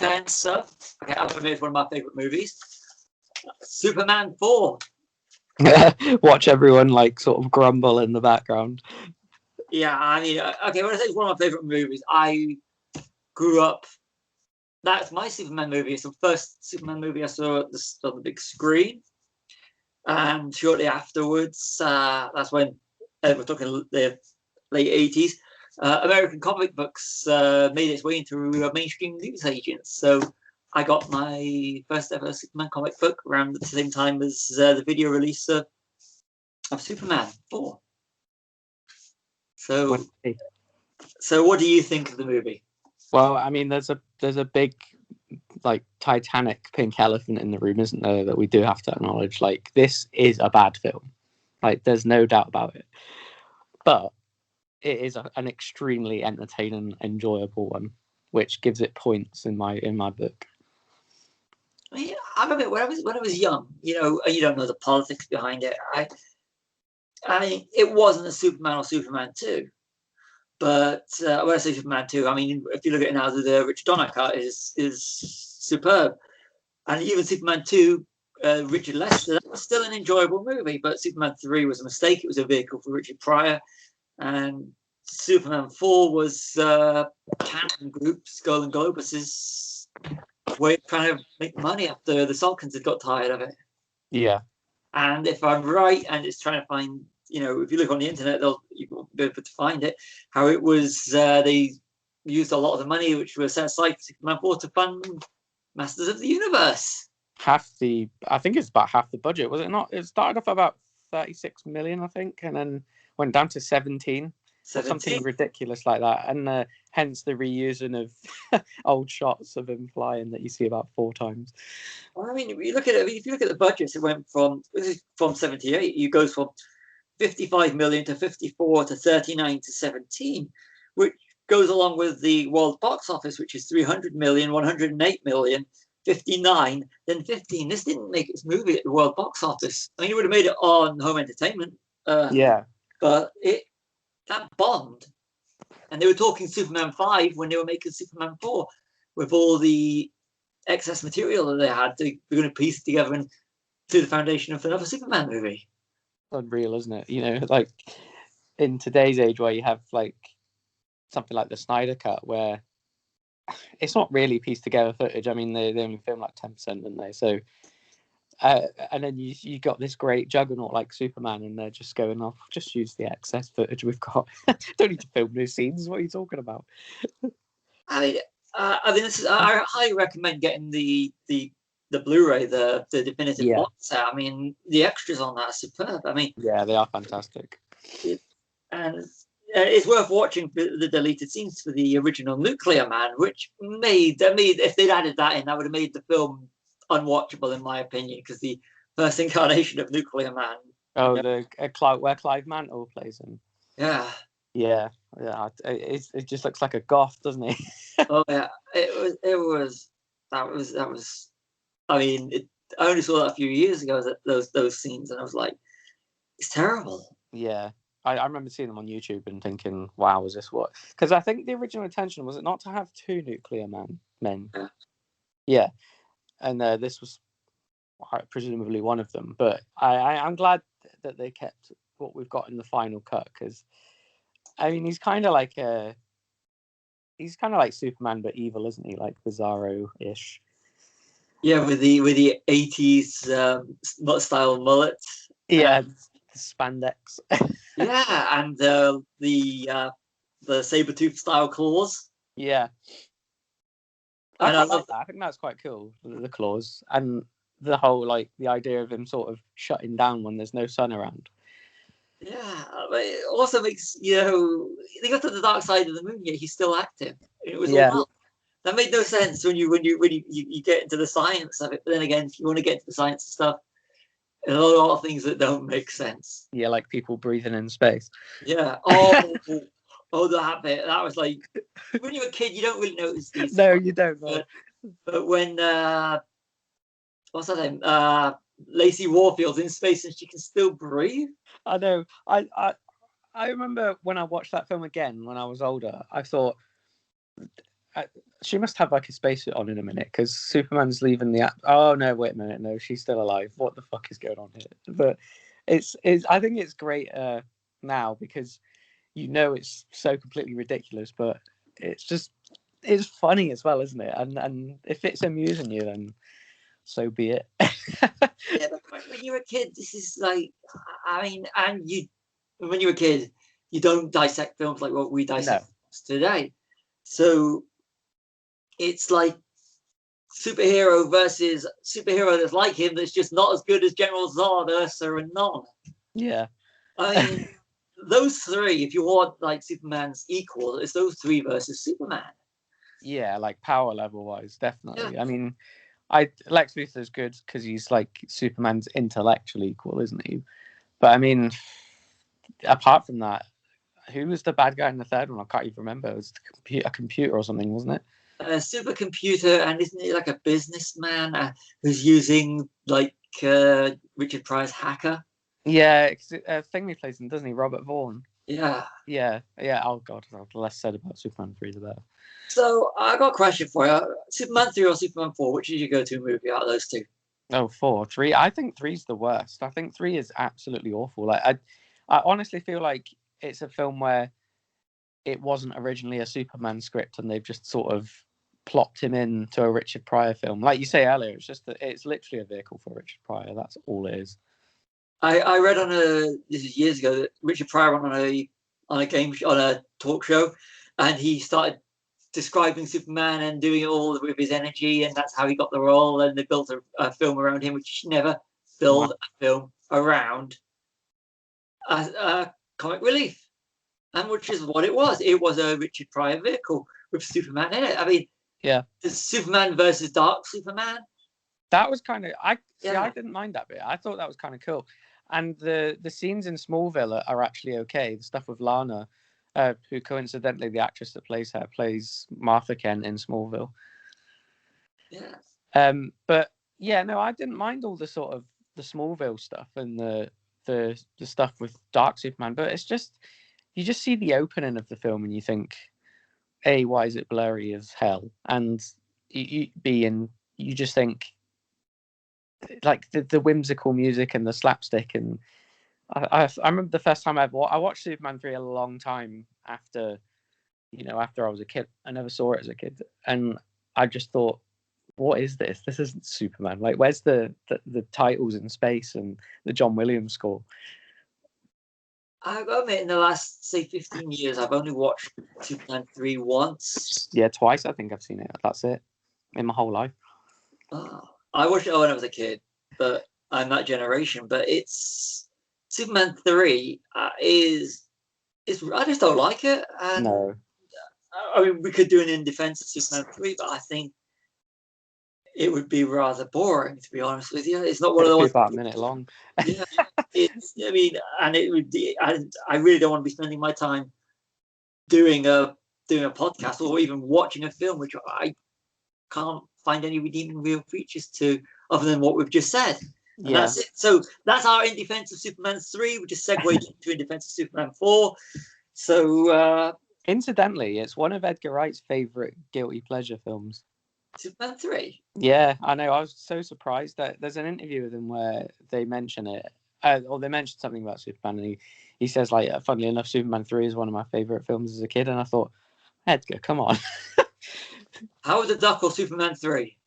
Spencer. Okay, I admit it's one of my favorite movies. Superman 4. Watch everyone like sort of grumble in the background. Yeah, I mean, okay, when I say it's one of my favorite movies, I grew up. That's my Superman movie. It's the first Superman movie I saw on the big screen. And shortly afterwards, that's when we're talking the late 80s, American comic books made its way into mainstream news agents. So I got my first ever Superman comic book around the same time as the video release of Superman 4. So what do you think of the movie? Well, I mean, there's a big like Titanic pink elephant in the room, isn't there, that we do have to acknowledge. Like, this is a bad film. Like, there's no doubt about it. But it is an extremely entertaining, enjoyable one, which gives it points in my book. I mean, I remember when I was young, you don't know the politics behind it. I mean, it wasn't a Superman or Superman 2. But when I say Superman 2, I mean, if you look at it now, the Richard Donner cut is superb. And even Superman 2, Richard Lester, that was still an enjoyable movie. But Superman 3 was a mistake. It was a vehicle for Richard Pryor. And Superman 4 was Cannon Group's Golden Globus's way of trying to make money after the Salkins had got tired of it. Yeah. And if I'm right, and it's trying to find, if you look on the internet, you'll be able to find it, how it was they used a lot of the money which was set aside for Superman 4 to fund Masters of the Universe. I think it's about half the budget, was it not? It started off about 36 million, I think, and then went down to 17. Or something ridiculous like that, and hence the reusing of old shots of him flying that you see about 4 times. Well, I mean, if you look at the budgets, it went from 78. It goes from 55 million to 54 to 39 to 17, which goes along with the world box office, which is 300 million, 108 million, 59, then 15. This didn't make its movie at the world box office. I mean, it would have made it on home entertainment. But that bombed. And they were talking Superman 5 when they were making Superman 4 with all the excess material that they had. They're going to piece it together and do the foundation of another Superman movie. Unreal, isn't it? Like in today's age where you have like something like the Snyder Cut where it's not really pieced together footage. I mean, they only film like 10%, didn't they? So and then you got this great juggernaut like Superman, and they're just going off. Just use the excess footage we've got. Don't need to film new scenes. What are you talking about? I highly recommend getting the Blu-ray, the definitive box set. I mean, the extras on that are superb. I mean, yeah, they are fantastic. And it's worth watching the deleted scenes for the original Nuclear Man, which if they'd added that in, that would have made the film unwatchable in my opinion, because the first incarnation of Nuclear Man. Oh, where Clive Mantle plays him. Yeah. It just looks like a goth, doesn't it? Oh yeah, that was. I mean, I only saw that a few years ago. Those scenes, and I was like, it's terrible. Yeah. I remember seeing them on YouTube and thinking, wow, was this what? Because I think the original intention was it not to have 2 Nuclear men. Yeah. And this was presumably one of them. But I'm glad that they kept what we've got in the final cut, because I mean, he's kind of like Superman but evil, isn't he? Like Bizarro-ish. Yeah, with the 80s style mullet. Yeah, the spandex. Yeah, and the saber-tooth style claws. Yeah. I love that. I think that's quite cool, the claws. And the whole, like, the idea of him sort of shutting down when there's no sun around. Yeah, but it also makes, they got to the dark side of the moon, yet he's still active. It was all that made no sense when you get into the science of it. But then again, if you want to get into the science of stuff, there's a lot of things that don't make sense. Yeah, like people breathing in space. Yeah. Oh, that bit. That was like, when you're a kid, you don't really notice these. No, you don't. No. But when what's her name? Lacey Warfield's in space and she can still breathe. I know. I remember when I watched that film again when I was older, I thought, she must have like a spacesuit on in a minute because Superman's leaving the app. Oh no, wait a minute, no, she's still alive. What the fuck is going on here? But it's I think it's great now because it's so completely ridiculous, but it's funny as well, isn't it? And if it's amusing you, then so be it. Yeah, but when you're a kid, this is like, I mean, when you're a kid, you don't dissect films like what we dissect today. So it's like superhero versus superhero that's like him that's just not as good as General Zod, Ursa, and Non. Yeah. I mean, those three, if you want like Superman's equal, it's those three versus Superman. Yeah, like power level wise, definitely. Yeah. I mean, Lex Luthor's good because he's like Superman's intellectual equal, isn't he? But I mean, apart from that, who was the bad guy in the third one? I can't even remember. It was a computer or something, wasn't it? A supercomputer, and isn't he like a businessman who's using like Richard Pryor's hacker? Yeah, Thingy plays him, doesn't he? Robert Vaughn. Yeah. Oh god, the less said about Superman 3, the better. So I got a question for you: Superman 3 or Superman 4? Which is your go-to movie out of those two? Oh, 4, 3. I think 3's the worst. I think 3 is absolutely awful. Like I honestly feel like it's a film where it wasn't originally a Superman script and they've just sort of plopped him into a Richard Pryor film. Like you say earlier, it's just that it's literally a vehicle for Richard Pryor. That's all it is. I read this is years ago, that Richard Pryor went on a talk show, and he started describing Superman and doing it all with his energy, and that's how he got the role. And they built a film around him, which never build a film around a comic relief, and which is what it was. It was a Richard Pryor vehicle with Superman in it. I mean, yeah, the Superman versus Dark Superman. That was kind of I didn't mind that bit. I thought that was kind of cool. And the scenes in Smallville are actually okay. The stuff with Lana, who coincidentally the actress that plays her plays Martha Kent in Smallville. Yeah. But yeah, no, I didn't mind all the sort of the Smallville stuff and the stuff with Dark Superman. But it's just you just see the opening of the film and you think, A, why is it blurry as hell? And B, and you just think, like the whimsical music and the slapstick, and I remember the first time I watched Superman 3 a long time after I was a kid. I never saw it as a kid, and I just thought, what is this? This isn't Superman. Like, where's the titles in space and the John Williams score? I've got to admit, in the last, say, 15 years, I've only watched Superman 3 once. Yeah, twice I think I've seen it. That's it. In my whole life. Oh, I watched it when I was a kid, but I'm that generation. But it's Superman 3 is I just don't like it. And no. I mean, we could do an in defense of Superman 3, but I think it would be rather boring, to be honest with you. It's not one of those. About a minute long. Yeah, I mean, and it would be. I really don't want to be spending my time doing a podcast or even watching a film, which I can't find any redeeming real features to, other than what we've just said. And that's it. So that's our In Defense of Superman 3. We just segued into In Defense of Superman 4. So incidentally, it's one of Edgar Wright's favorite guilty pleasure films. Superman 3. Yeah, I know. I was so surprised that there's an interview with him where they mention it, or they mentioned something about Superman, and he says, like, funnily enough, Superman 3 is one of my favorite films as a kid, and I thought, Edgar, come on. Howard the Duck or Superman 3?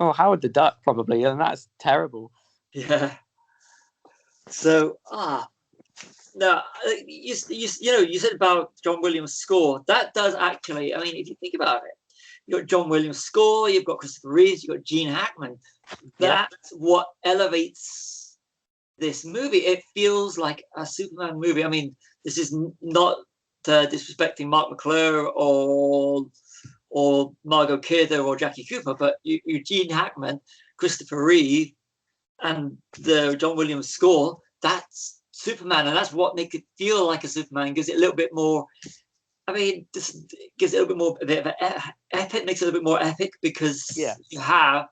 Oh, Howard the Duck, probably, and that's terrible. Yeah. So, no, you said about John Williams' score. That does actually, I mean, if you think about it, you've got John Williams' score, you've got Christopher Reeves, you've got Gene Hackman. That's what elevates this movie. It feels like a Superman movie. I mean, this is not disrespecting Mark McClure or Margot Kidder or Jackie Cooper, but Gene Hackman, Christopher Reeve, and the John Williams score, that's Superman, and that's what makes it feel like a Superman, gives it a little bit more. I mean, this gives it a little bit more, a bit of an epic, makes it a little bit more epic because you have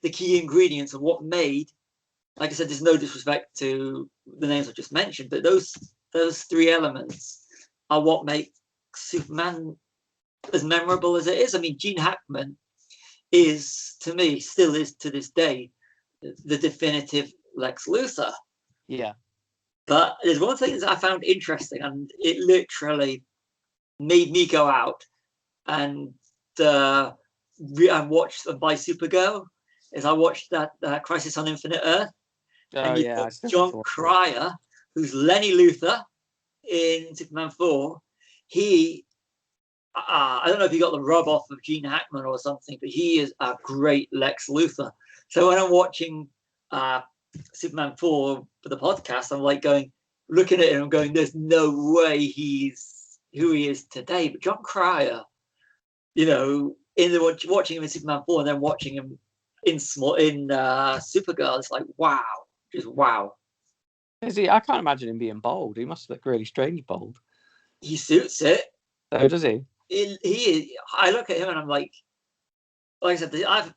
the key ingredients of what made. Like I said, there's no disrespect to the names I just mentioned, but those three elements are what make Superman as memorable as it is. I mean, Gene Hackman is, to me, still is to this day, the definitive Lex Luthor. Yeah. But there's one thing that I found interesting, and it literally made me go out and watch and buy Supergirl. Is I watched that Crisis on Infinite Earth, and Oh yeah, John Cryer, who's Lenny Luthor in Superman 4. He, I don't know if he got the rub off of Gene Hackman or something, but he is a great Lex Luthor. So when I'm watching Superman 4 for the podcast, I'm like looking at him and going, there's no way he's who he is today. But John Cryer, you know, watching him in Superman 4 and then watching him in Supergirl, it's like, wow, just wow. Is he? I can't imagine him being bold. He must look really strange bold. He suits it. Oh, does he? I look at him and I'm like I said, I've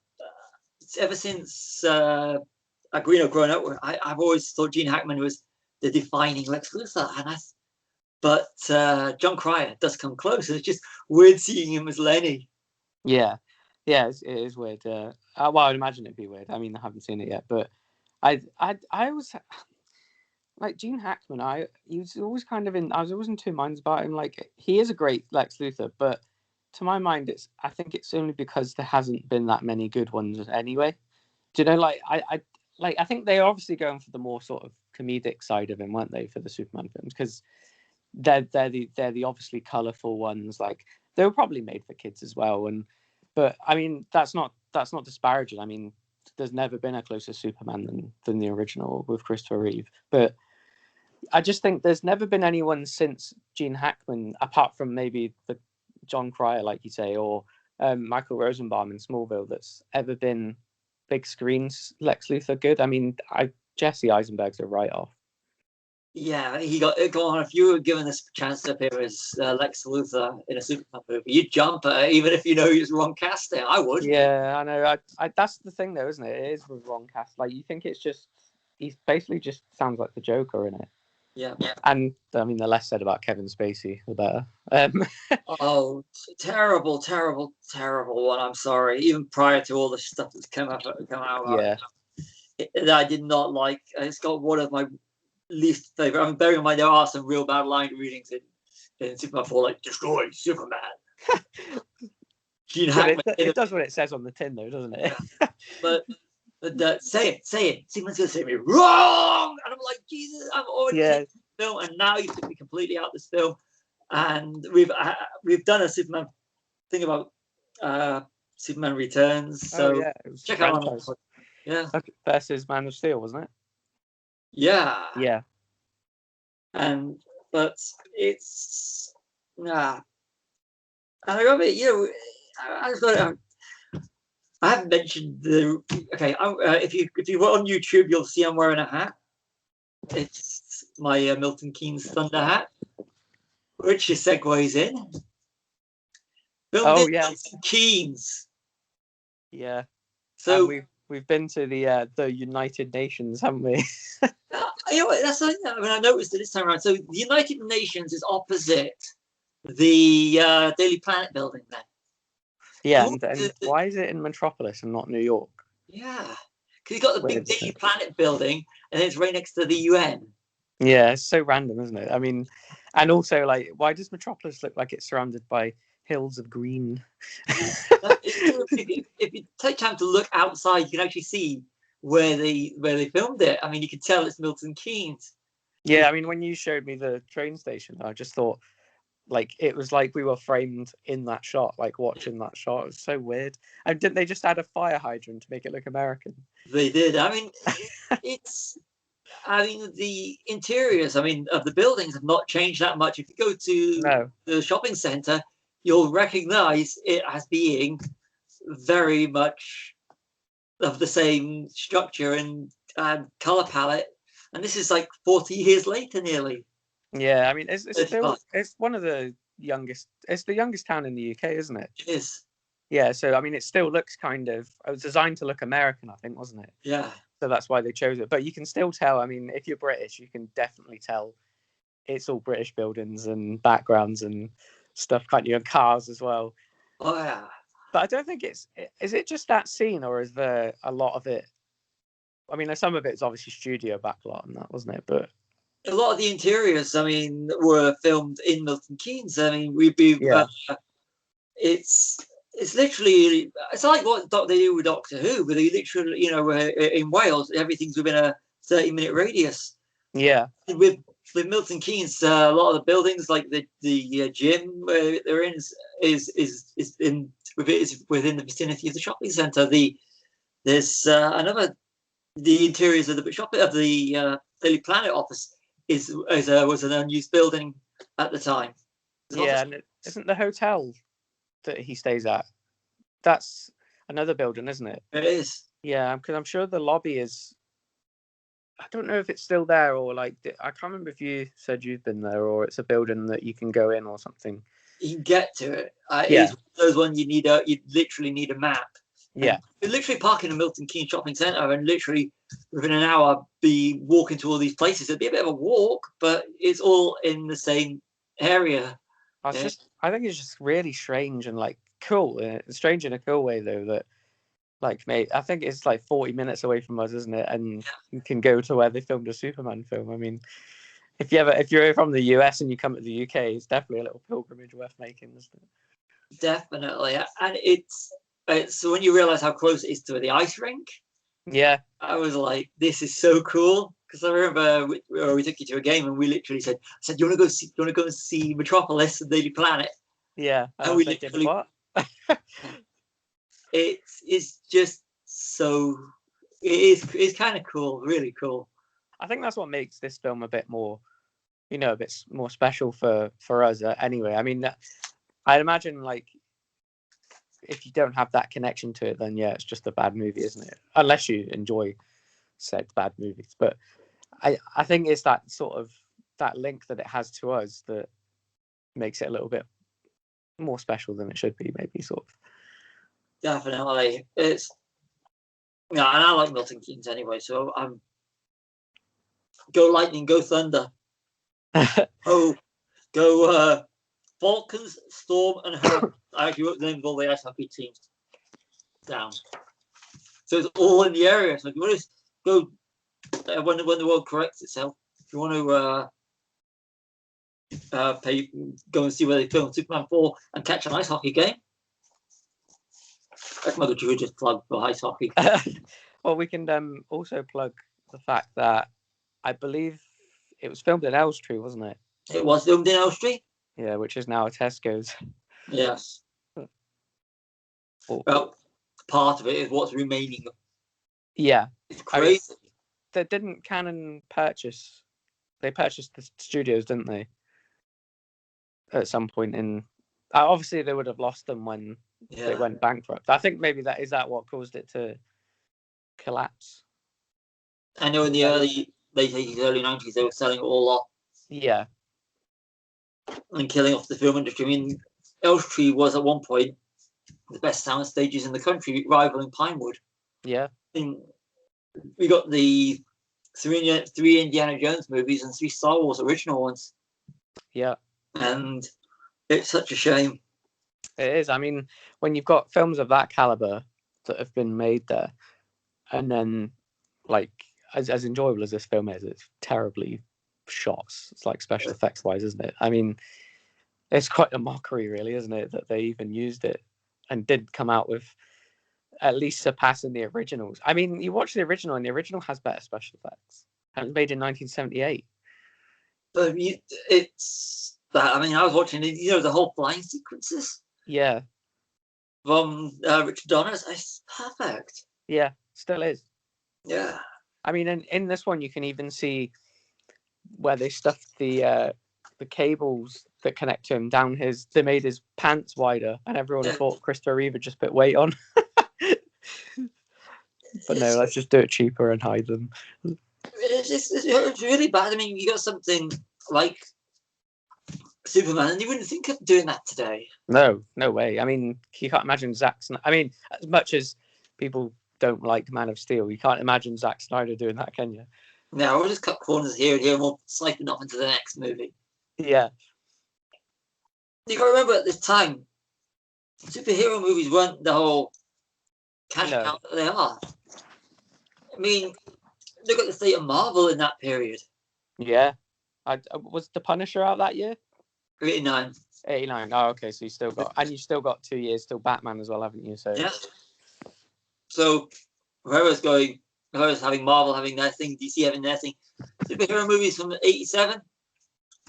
ever since growing up, I've always thought Gene Hackman was the defining Lex Luthor, but John Cryer does come close, and it's just weird seeing him as Lenny. Yeah, it is weird. Well, I'd imagine it'd be weird. I mean, I haven't seen it yet, but I was like Gene Hackman. He was always I was always in two minds about him. Like, he is a great Lex Luthor, but to my mind, I think it's only because there hasn't been that many good ones anyway. Do you know? Like, I think they're obviously going for the more sort of comedic side of him, weren't they, for the Superman films? Because they're the obviously colourful ones. Like, they were probably made for kids as well. But I mean, that's not disparaging. I mean, there's never been a closer Superman than the original with Christopher Reeve. But I just think there's never been anyone since Gene Hackman, apart from maybe the John Cryer, like you say, or Michael Rosenbaum in Smallville, that's ever been big screens Lex Luthor good. I mean, Jesse Eisenberg's a write-off. Yeah, he got on. If you were given this chance to appear as Lex Luthor in a Superman movie, you'd jump at it, even if you know he's wrong casting. I would. Yeah, I know. I that's the thing, though, isn't it? It is with wrong cast. Like, you think it's just he's basically just sounds like the Joker in it. Yeah. And I mean, the less said about Kevin Spacey, the better. Oh, terrible one. I'm sorry. Even prior to all the stuff that's come out about that I did not like. It's got one of my least favorite. I mean, bearing in mind there are some real bad line readings in Superman 4, like "Destroy Superman." Gene Hackman. It does what it says on the tin, though, doesn't it? Yeah. But say it. Superman's gonna say me wrong, and I'm like, Jesus, I'm already taking this film, and now you took me completely out of this film. And we've done a Superman thing about Superman Returns. So check out on versus Man of Steel, wasn't it? Yeah. Yeah. But it's and I got it. You know, I haven't mentioned the. Okay, if you were on YouTube, you'll see I'm wearing a hat. It's my Milton Keynes Thunder hat, which segues in. Milton Keynes. Yeah. So and we've been to the United Nations, haven't we? You know what? That's something that I noticed it this time around. So the United Nations is opposite the Daily Planet building then. Yeah, and why is it in Metropolis and not New York? Yeah, because you've got the big Daily Planet building, and it's right next to the UN. Yeah, it's so random, isn't it? I mean, and also, like, why does Metropolis look like it's surrounded by hills of green? If you take time to look outside, you can actually see where they filmed it. I mean, you can tell it's Milton Keynes. Yeah, I mean, when you showed me the train station, I just thought, like, it was like we were framed in that shot, like watching that shot. It was so weird. And didn't they just add a fire hydrant to make it look American? They did. I mean, the interiors, of the buildings have not changed that much. If you go to the shopping center, you'll recognize it as being very much of the same structure and color palette. And this is like 40 years later, nearly. Yeah, I mean, it's one of the youngest. It's the youngest town in the UK, isn't it? It is. Yeah, so I mean, it still looks it was designed to look American, I think, wasn't it? Yeah. So that's why they chose it. But you can still tell. I mean, if you're British, you can definitely tell it's all British buildings and backgrounds and stuff, can't you? And cars as well. Oh yeah. But I don't think is it just that scene, or is there a lot of it? I mean, some of it's obviously studio backlot and that, wasn't it? But A lot of the interiors, I mean, were filmed in Milton Keynes. I mean, we'd be yeah, it's literally it's like what they do with Doctor Who, where they literally, in Wales, everything's within a 30-minute radius. yeah, With Milton Keynes, a lot of the buildings, like the gym where they're in, is within the vicinity of the shopping centre. There's the interiors of the Daily Planet office was an unused building at the time. yeah. And isn't the hotel that he stays at? That's another building, isn't it? It is. Yeah, because I'm sure the lobby is. I don't know if it's still there, or like I can't remember if you said you've been there, or it's a building that you can go in or something. You can get to it. Yeah. It's one of those ones you literally need a map. Yeah. You literally park in a Milton Keynes shopping centre and literally within an hour be walking to all these places. It'd be a bit of a walk, but it's all in the same area. I think it's just really strange and like cool. Strange in a cool way though, that like, mate, I think it's like 40 minutes away from us, isn't it? And you can go to where they filmed a Superman film. I mean, if you're from the US and you come to the UK, it's definitely a little pilgrimage worth making, isn't it? Definitely. And it's so when you realise how close it is to the ice rink, yeah, I was like, this is so cool. Because I remember we took you to a game and we literally said, do you want to go and see Metropolis and Daily Planet? Yeah. And we literally, what? It's just so it's kind of cool, really cool. I think that's what makes this film a bit more, a bit more special for us anyway. I mean, I imagine like if you don't have that connection to it, then yeah, it's just a bad movie, isn't it? Unless you enjoy said bad movies. But I think it's that sort of that link that it has to us that makes it a little bit more special than it should be, maybe, sort of. Definitely. And I like Milton Keynes anyway, so I'm go lightning, go thunder. Go Falcons, Storm, and Home. I actually wrote the names of all the ice hockey teams down. So it's all in the area. So if you want to go when the world corrects itself, if you want to go and see where they filmed Superman 4 and catch an ice hockey game. I might as well just plug for ice hockey. Well, we can also plug the fact that I believe it was filmed in Elstree, wasn't it? It was filmed in Elstree. Yeah, which is now a Tesco's. Yes. Well, part of it is what's remaining. Yeah. It's crazy. Didn't Canon purchase? They purchased the studios, didn't they? At some point in. Obviously, they would have lost them when they went bankrupt. I think maybe that is what caused it to collapse. I know in the late 80s, early 90s, they were selling it all off. Yeah. And killing off the film industry. I mean, Elstree was at one point the best sound stages in the country, rivaling Pinewood. Yeah. And we got the three Indiana Jones movies and 3 Star Wars original ones. Yeah. And it's such a shame. It is. I mean, when you've got films of that caliber that have been made there, and then, like, as enjoyable as this film is, it's terribly shot. It's like special effects wise, isn't it? I mean, it's quite a mockery, really, isn't it, that they even used it and did come out with at least surpassing the originals. I mean, you watch the original, and the original has better special effects. And it was made in 1978. But it's that. I mean, I was watching the whole flying sequences. Yeah. From Richard Donner's. It's perfect. Yeah, still is. Yeah. I mean, in this one, you can even see where they stuffed the cables that connect to him down they made his pants wider, and everyone thought Christopher Reeve had just put weight on. But no, let's just do it cheaper and hide them. It's really bad. I mean, you got something like Superman, and you wouldn't think of doing that today. No way. I mean, you can't imagine Zack Snyder. I mean, as much as people don't like Man of Steel, you can't imagine Zack Snyder doing that, can you? No, we'll just cut corners here and here, and we'll slice it off into the next movie. Yeah. You got to remember at this time, superhero movies weren't the whole cash No. cow that they are. I mean, look at the state of Marvel in that period. Yeah. Was The Punisher out that year? 89. 89. Oh, okay. So you still got 2 years till Batman as well, haven't you? So Yeah. So whoever's having Marvel having their thing, DC having their thing. Superhero movies from 87,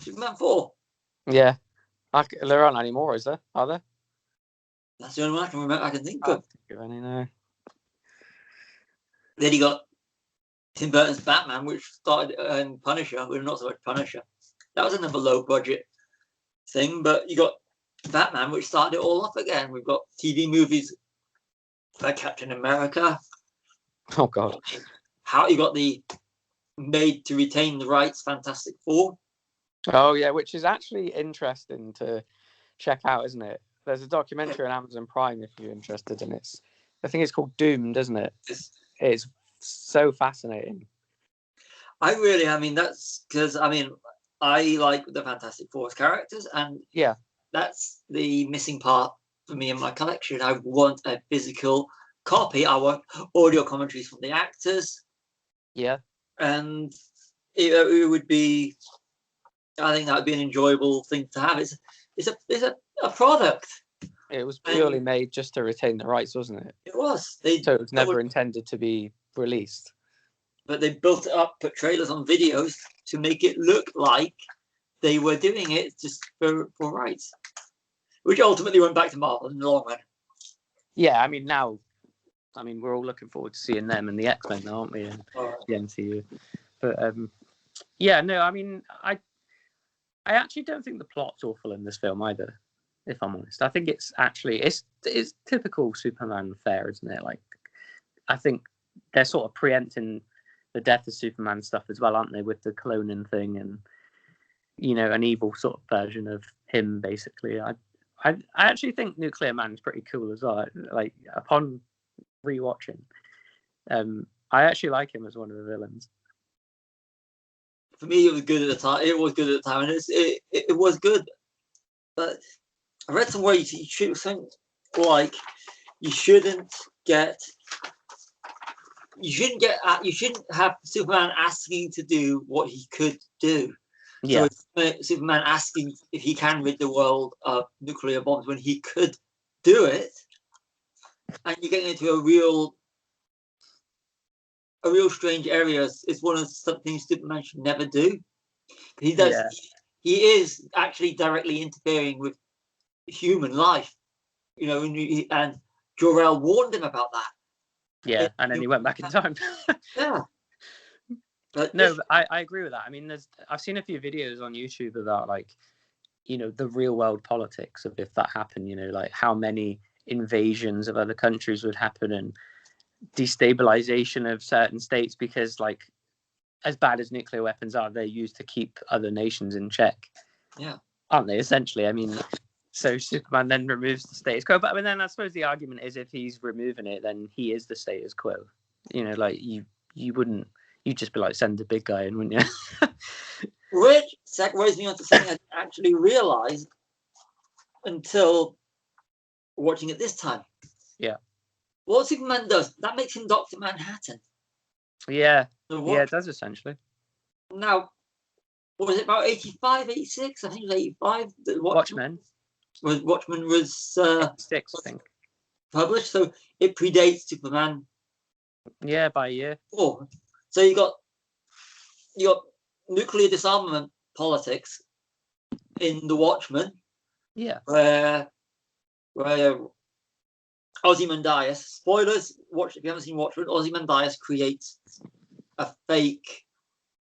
Superman 4. yeah. There aren't any more, is there? Are there? That's the only one I can remember. I can think I of. don't think of any, no. Then you got Tim Burton's Batman, which started and Punisher, well, not so much Punisher. That was another low budget thing, but you got Batman, which started it all off again. We've got TV movies like Captain America. Oh God. How you got the made to retain the rights Fantastic Four. Oh yeah, which is actually interesting to check out, isn't it? There's a documentary on Amazon Prime if you're interested, and I think it's called Doomed, isn't it? It's so fascinating. I mean, that's because I like the Fantastic Four characters, and yeah, that's the missing part for me in my collection. I want a physical copy. I want audio commentaries from the actors. Yeah, and it would be. I think that would be an enjoyable thing to have. It's a product. It was purely made just to retain the rights, wasn't it? It was. So it was never intended to be released. But they built it up, put trailers on videos to make it look like they were doing it just for rights, which ultimately went back to Marvel in the long run. Yeah, we're all looking forward to seeing them and the X-Men, aren't we? And the MCU. But I actually don't think the plot's awful in this film either, if I'm honest. I think it's typical Superman fare, isn't it? Like, I think they're sort of preempting the death of Superman stuff as well, aren't they, with the cloning thing and, an evil sort of version of him, basically. I actually think Nuclear Man's pretty cool as well. Like, upon rewatching, I actually like him as one of the villains. For me, it was good at the time. It was good at the time, and it was good. But I read somewhere you shouldn't have Superman asking to do what he could do. Yeah. So Superman asking if he can rid the world of nuclear bombs when he could do it, and you're getting into a real strange area. It's one of the things Superman should never do. He does. Yeah. He is actually directly interfering with human life, and Jor-El warned him about that. Yeah, and then he went back in time. Yeah. But no, I agree with that. I mean, I've seen a few videos on YouTube about, like, the real world politics of if that happened, like how many invasions of other countries would happen and destabilization of certain states, because, like, as bad as nuclear weapons are, they're used to keep other nations in check. Yeah. Aren't they, essentially? I mean, so Superman then removes the status quo. But then I suppose the argument is, if he's removing it, then he is the status quo. Like, you wouldn't, you'd just be like, send the big guy in, wouldn't you? Which segues me on to something I didn't actually realize until watching it this time. Yeah. What Superman does, that makes him Dr. Manhattan. Yeah. Yeah, it does, essentially. Now, what was it, about 85, 86? I think it was 85. Watchmen was 6, I think. Published, so it predates Superman. Yeah, by a year. Oh, so you got nuclear disarmament politics in the Watchmen. Yeah. Where Ozymandias, spoilers, if you haven't seen Watchmen, Ozymandias creates a fake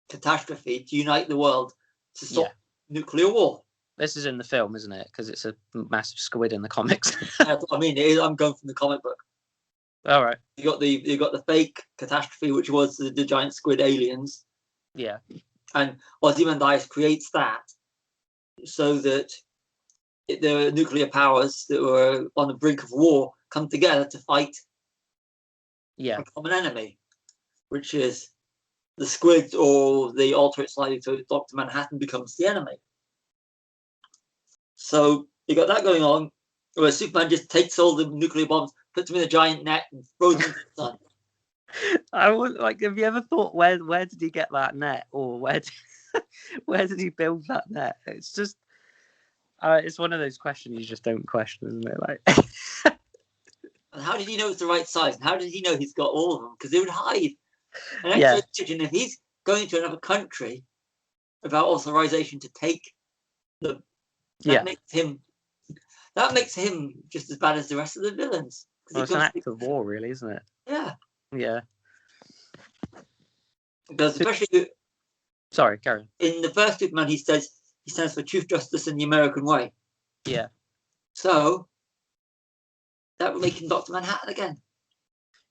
catastrophe to unite the world to stop nuclear war. This is in the film, isn't it? Because it's a massive squid in the comics. That's what I mean. I'm going from the comic book. All right. You got the fake catastrophe, which was the giant squid aliens. Yeah. And Ozymandias creates that so that the nuclear powers that were on the brink of war come together to fight a common enemy, which is the squid, or they alter it slightly so Dr. Manhattan becomes the enemy. So you got that going on, where Superman just takes all the nuclear bombs, puts them in a giant net, and throws them into the sun. I would like. Have you ever thought where did he get that net, or where did he build that net? It's just it's one of those questions you just don't question, isn't it? Like, And how did he know it's the right size? And how did he know he's got all of them? Because they would hide. And Yeah. if he's going to another country without authorization to take them, that makes him just as bad as the rest of the villains. Well, it's an act of war, really, isn't it? Yeah. Yeah. Because especially sorry, Karen. In the first Superman, he stands for truth, justice, and the American way. Yeah. So that would make him Dr. Manhattan again.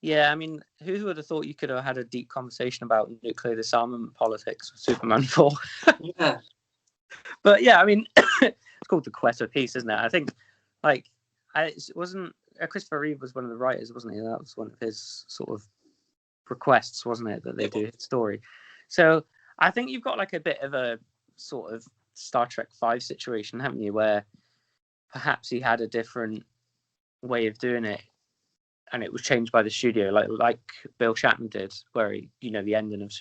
Yeah, I mean, who would have thought you could have had a deep conversation about nuclear disarmament politics with Superman 4? Yeah. But yeah, I mean, it's called the Quest of Peace, isn't it? I think, like, it wasn't Christopher Reeve was one of the writers, wasn't he? That was one of his sort of requests, wasn't it, that they do his story. So I think you've got like a bit of a sort of Star Trek 5 situation, haven't you, where perhaps he had a different way of doing it, and it was changed by the studio, like Bill Shatner did, where he, the ending of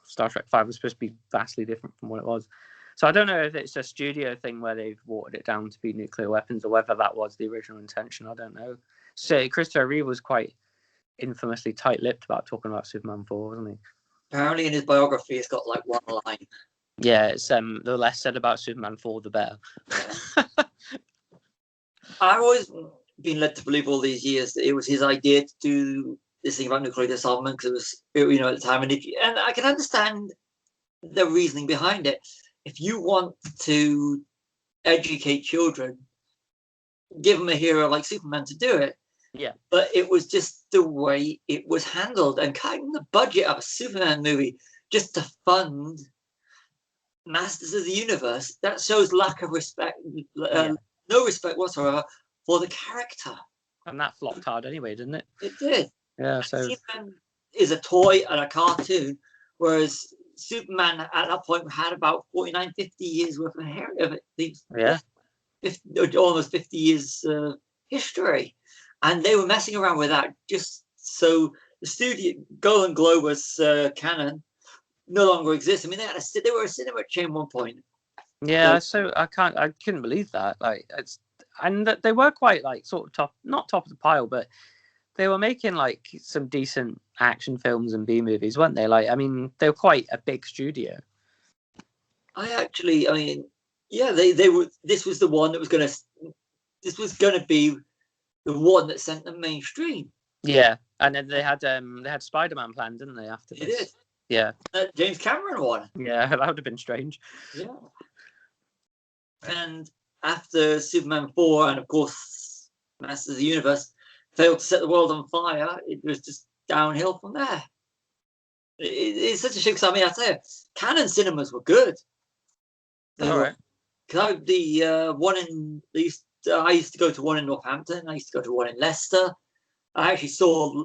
Star Trek 5 was supposed to be vastly different from what it was. So I don't know if it's a studio thing where they've watered it down to be nuclear weapons, or whether that was the original intention. I don't know. So Christopher Reeve was quite infamously tight-lipped about talking about Superman 4, wasn't he? Apparently in his biography, it's got like one line. Yeah, it's the less said about Superman 4, the better. I've always been led to believe all these years that it was his idea to do this thing about nuclear disarmament, because it was, at the time, and I can understand the reasoning behind it. If you want to educate children, give them a hero like Superman to do it. Yeah. But it was just the way it was handled, and cutting the budget of a Superman movie just to fund Masters of the Universe, that shows lack of respect, no respect whatsoever for the character. And that flopped hard anyway, didn't it? It did. Yeah, so Superman is a toy and a cartoon, whereas Superman at that point had about 49, 50 years worth of hair of it. Yeah. Almost 50 years history. And they were messing around with that just so the studio, Golden Globus canon, no longer exists. I mean, they were a cinema chain at one point. Yeah, so I couldn't believe that. Like, and they were quite like sort of not top of the pile, but they were making like some decent action films and B movies, weren't they? Like, I mean, they were quite a big studio. They were. This was the one that was going to. This was going to be the one that sent them mainstream. Yeah, and then they had Spider-Man planned, didn't they? After this, they did. Yeah, James Cameron one. Yeah, that would have been strange. Yeah. And after Superman 4, and of course Masters of the Universe failed to set the world on fire, it was just downhill from there. It's such a shame, because I tell you, canon cinemas were good. All right. Because I used to go to one in Northampton. I used to go to one in Leicester. I actually saw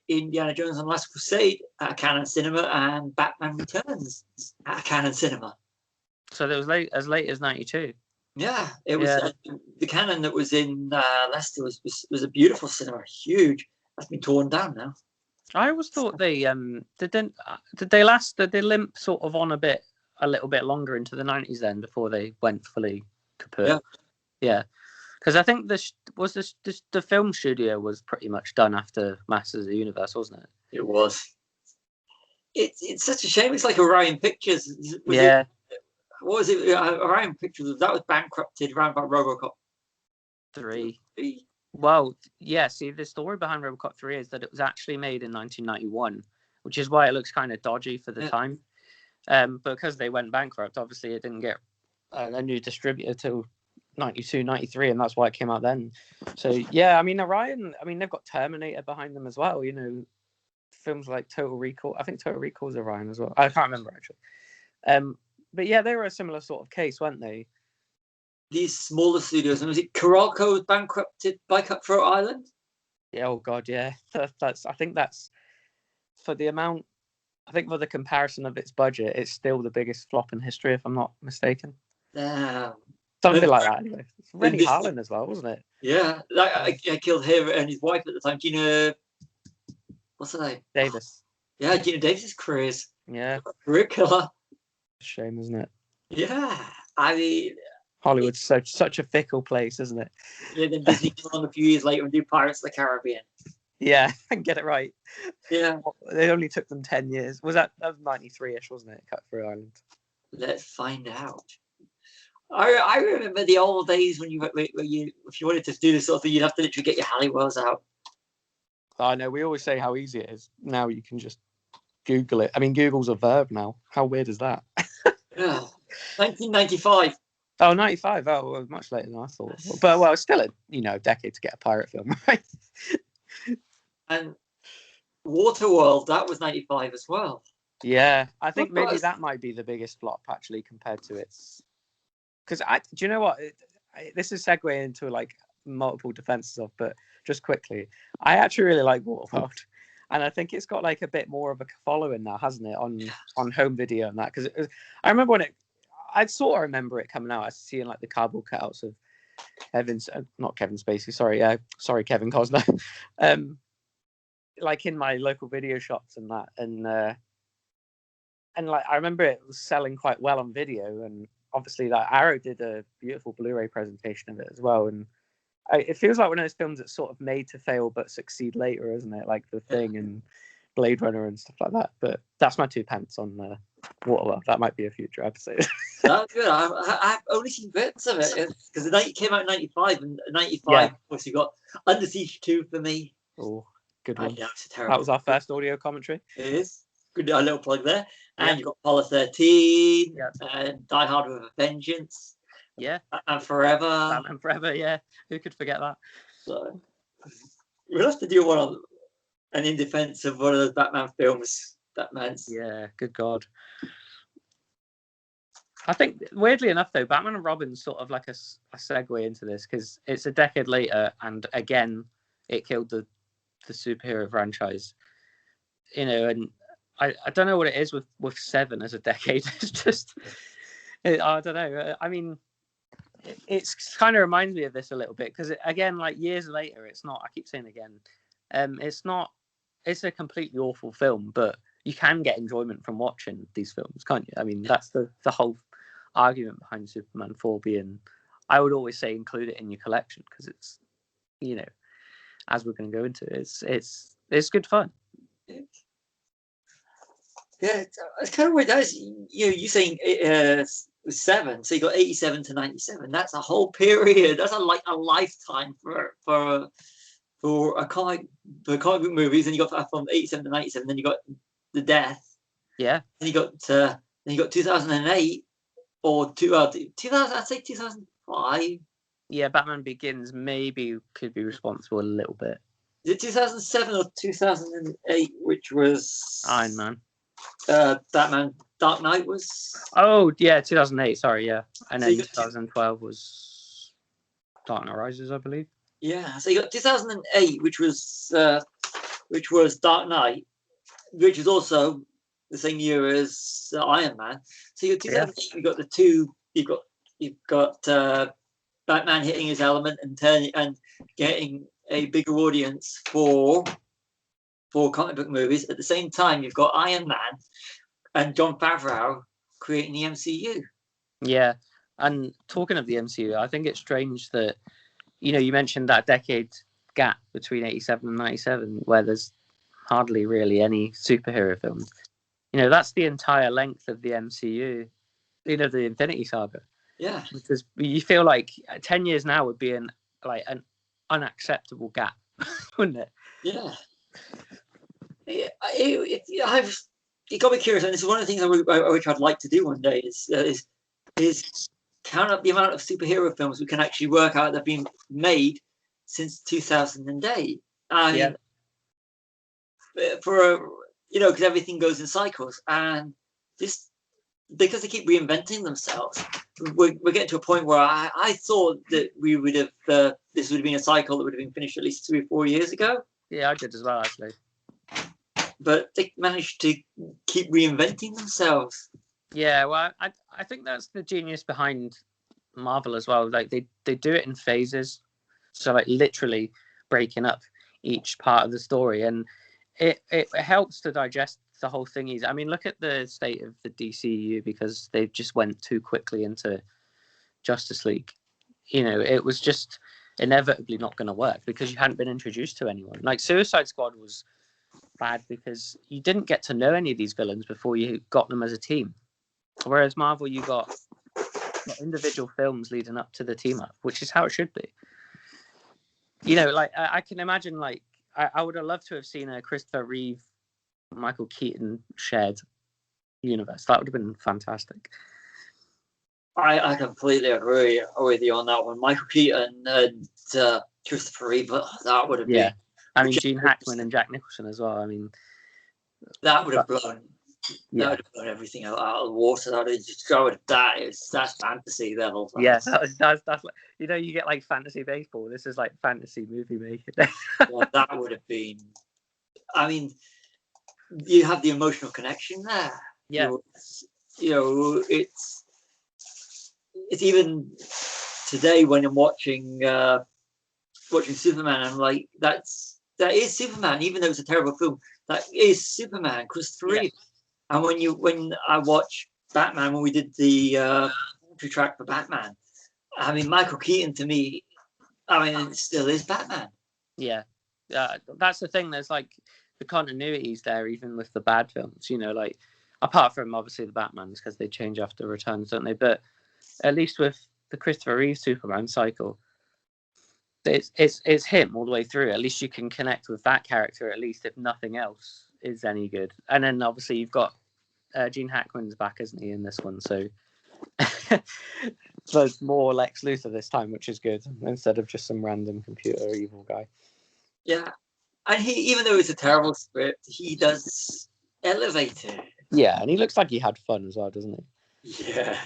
Indiana Jones and the Last Crusade at a Canon cinema, and Batman Returns at a Canon cinema. So it was as late as 92. Yeah, it was. The Canon that was in Leicester was a beautiful cinema, huge. That's been torn down now. I always thought they did they limp sort of on a little bit longer into the 90s then, before they went fully kaput. Yeah. Because I think the film studio was pretty much done after Masters of the Universe, wasn't it? It was. It's such a shame. It's like Orion Pictures. What was it? Orion Pictures, that was bankrupted around about RoboCop 3. Well, yeah. See, the story behind RoboCop 3 is that it was actually made in 1991, which is why it looks kind of dodgy for the time. Because they went bankrupt, obviously it didn't get a new distributor till 92, 93, and that's why it came out then. So yeah, I mean, Orion, they've got Terminator behind them as well, films like Total Recall. I think Total Recall is Orion as well. I can't remember actually. But yeah, they were a similar sort of case, weren't they? These smaller studios, and was it Carolco was bankrupted by Cutthroat Island? Yeah, oh god, yeah. I think that's for the amount. I think for the comparison of its budget, it's still the biggest flop in history, if I'm not mistaken. Damn. Something like that. Anyway. It's Rennie this- Harlan as well, wasn't it? Yeah, I killed him and his wife at the time, Gina. What's her name? Davis. Yeah, Gina Davis's career is Yeah. career killer. Shame, isn't it? Yeah, I mean, Hollywood's such a fickle place, isn't it? yeah. Then Disney came along a few years later and do Pirates of the Caribbean. Yeah, and get it right. Yeah, They only took them 10 years. That was 93-ish, wasn't it? Cut Through Ireland. let's find out. I remember the old days when you if you wanted to do this sort of thing, you'd have to literally get your Halliwells out. I know, we always say how easy it is. Now you can just Google it. I mean, Google's a verb now. How weird is that? Yeah. 1995. Oh, 95. Oh, well, much later than I thought. But, well, it's still a decade to get a pirate film, right? And Waterworld, that was 95 as well. Yeah, I think What maybe was- that might be the biggest flop, actually, compared to its... Because, do you know what? This is segue into, like, multiple defenses of, but just quickly, I actually really like Waterworld. And I think it's got, like, a bit more of a following now, hasn't it, on home video and that? Because I remember when I sort of remember it coming out. I was seeing, like, the cardboard cutouts of not Kevin Spacey, sorry, Kevin Costner. Like, in my local video shops and that. And like, I remember it was selling quite well on video, and obviously like Arrow did a beautiful Blu-ray presentation of it as well. And it feels like one of those films that's sort of made to fail but succeed later, isn't it? Like The Thing and Blade Runner and stuff like that. But that's my 2 pence on Waterworld. That might be a future episode. That's good. I've only seen bits of it because it came out in 95, and 95, Yeah. of course, you got Under Siege 2 for me. Oh, good I one. know it's a terrible. That was our first audio commentary. It is. Good, a little plug there. And Yeah. you got Apollo 13, Yeah. and Die Hard with a Vengeance, Yeah, and Forever. Batman Forever. Yeah, who could forget that? So we'll have to do one on and in defense of one of those Batman films. Batman's. Yeah, good God. I think, weirdly enough, though, Batman and Robin's sort of like a segue into this, because it's a decade later, and again, it killed the superhero franchise. And I don't know what it is with Seven as a decade. It's just, I don't know. I mean, it's kind of reminds me of this a little bit, because again, like years later, it's not. I keep saying again, it's not. It's a completely awful film, but you can get enjoyment from watching these films, can't you? I mean, that's the whole argument behind Superman 4 being. I would always say include it in your collection, because it's, as we're going to go into, it's good fun. Yeah, it's kind of weird. That's you saying 7, so you got 87 to 97. That's a whole period. That's a lifetime for comic book movies. And you got from 87 to 97. Then you got The Death. Yeah. Then you got 2008 or 2000. I'd say 2005. Yeah, Batman Begins maybe could be responsible a little bit. Is it 2007 or 2008, which was Iron Man. Batman Dark Knight was? Oh, yeah, 2008. Sorry, yeah. And So then you got 2012 was Dark Knight Rises, I believe. Yeah, so you got 2008, which was Dark Knight, which is also the same year as Iron Man. So you got 2008. You got the two. You've got Batman hitting his element and getting a bigger audience for comic book movies. At the same time, you've got Iron Man and Jon Favreau creating the MCU. Yeah, and talking of the MCU, I think it's strange that, you mentioned that decade gap between 87 and 97, where there's hardly really any superhero films. That's the entire length of the MCU, the Infinity Saga. Yeah. Because you feel like 10 years now would be an unacceptable gap, wouldn't it? Yeah. It got me curious, and this is one of the things which I'd like to do one day is count up the amount of superhero films we can actually work out that have been made since 2008. Yeah. Because everything goes in cycles, and this, because they keep reinventing themselves, we're getting to a point where I thought that we would have this would have been a cycle that would have been finished at least 3 or 4 years ago. Yeah, I did as well, actually. But they managed to keep reinventing themselves. Yeah, well, I think that's the genius behind Marvel as well. Like they do it in phases, so like literally breaking up each part of the story, and it helps to digest the whole thing easy. I mean, look at the state of the DCU, because they just went too quickly into Justice League. It was just inevitably not going to work because you hadn't been introduced to anyone. Like Suicide Squad was bad because you didn't get to know any of these villains before you got them as a team. Whereas Marvel, you got individual films leading up to the team up, which is how it should be. Like I can imagine, like I would have loved to have seen a Christopher Reeve, Michael Keaton shared universe. That would have been fantastic. I completely agree with you on that one. Michael Keaton and Christopher Reeve, that would have been. I mean, Gene Hackman and Jack Nicholson as well. I mean, that would have blown. That would have blown everything out of the water. That would have just go with that. That's fantasy level. Yes, that's like, you get like fantasy baseball. This is like fantasy movie making. Well, that would have been. I mean, you have the emotional connection there. Yeah. It's even today when I'm watching Superman, I'm like, that is Superman, even though it's a terrible film. That is Superman, Christopher Reeve. And when I watch Batman, when we did the track for Batman, I mean, Michael Keaton to me, I mean, it still is Batman. Yeah, that's the thing. There's like the continuities there, even with the bad films. Like apart from obviously the Batmans, because they change after Returns, don't they? But at least with the Christopher Reeve Superman cycle, it's him all the way through. At least you can connect with that character, at least if nothing else is any good. And then obviously you've got Gene Hackman's back, isn't he, in this one? So there's more Lex Luthor this time, which is good, instead of just some random computer evil guy. Yeah, and he, even though it's a terrible script, he does elevate it. Yeah, and he looks like he had fun as well, doesn't he? Yeah.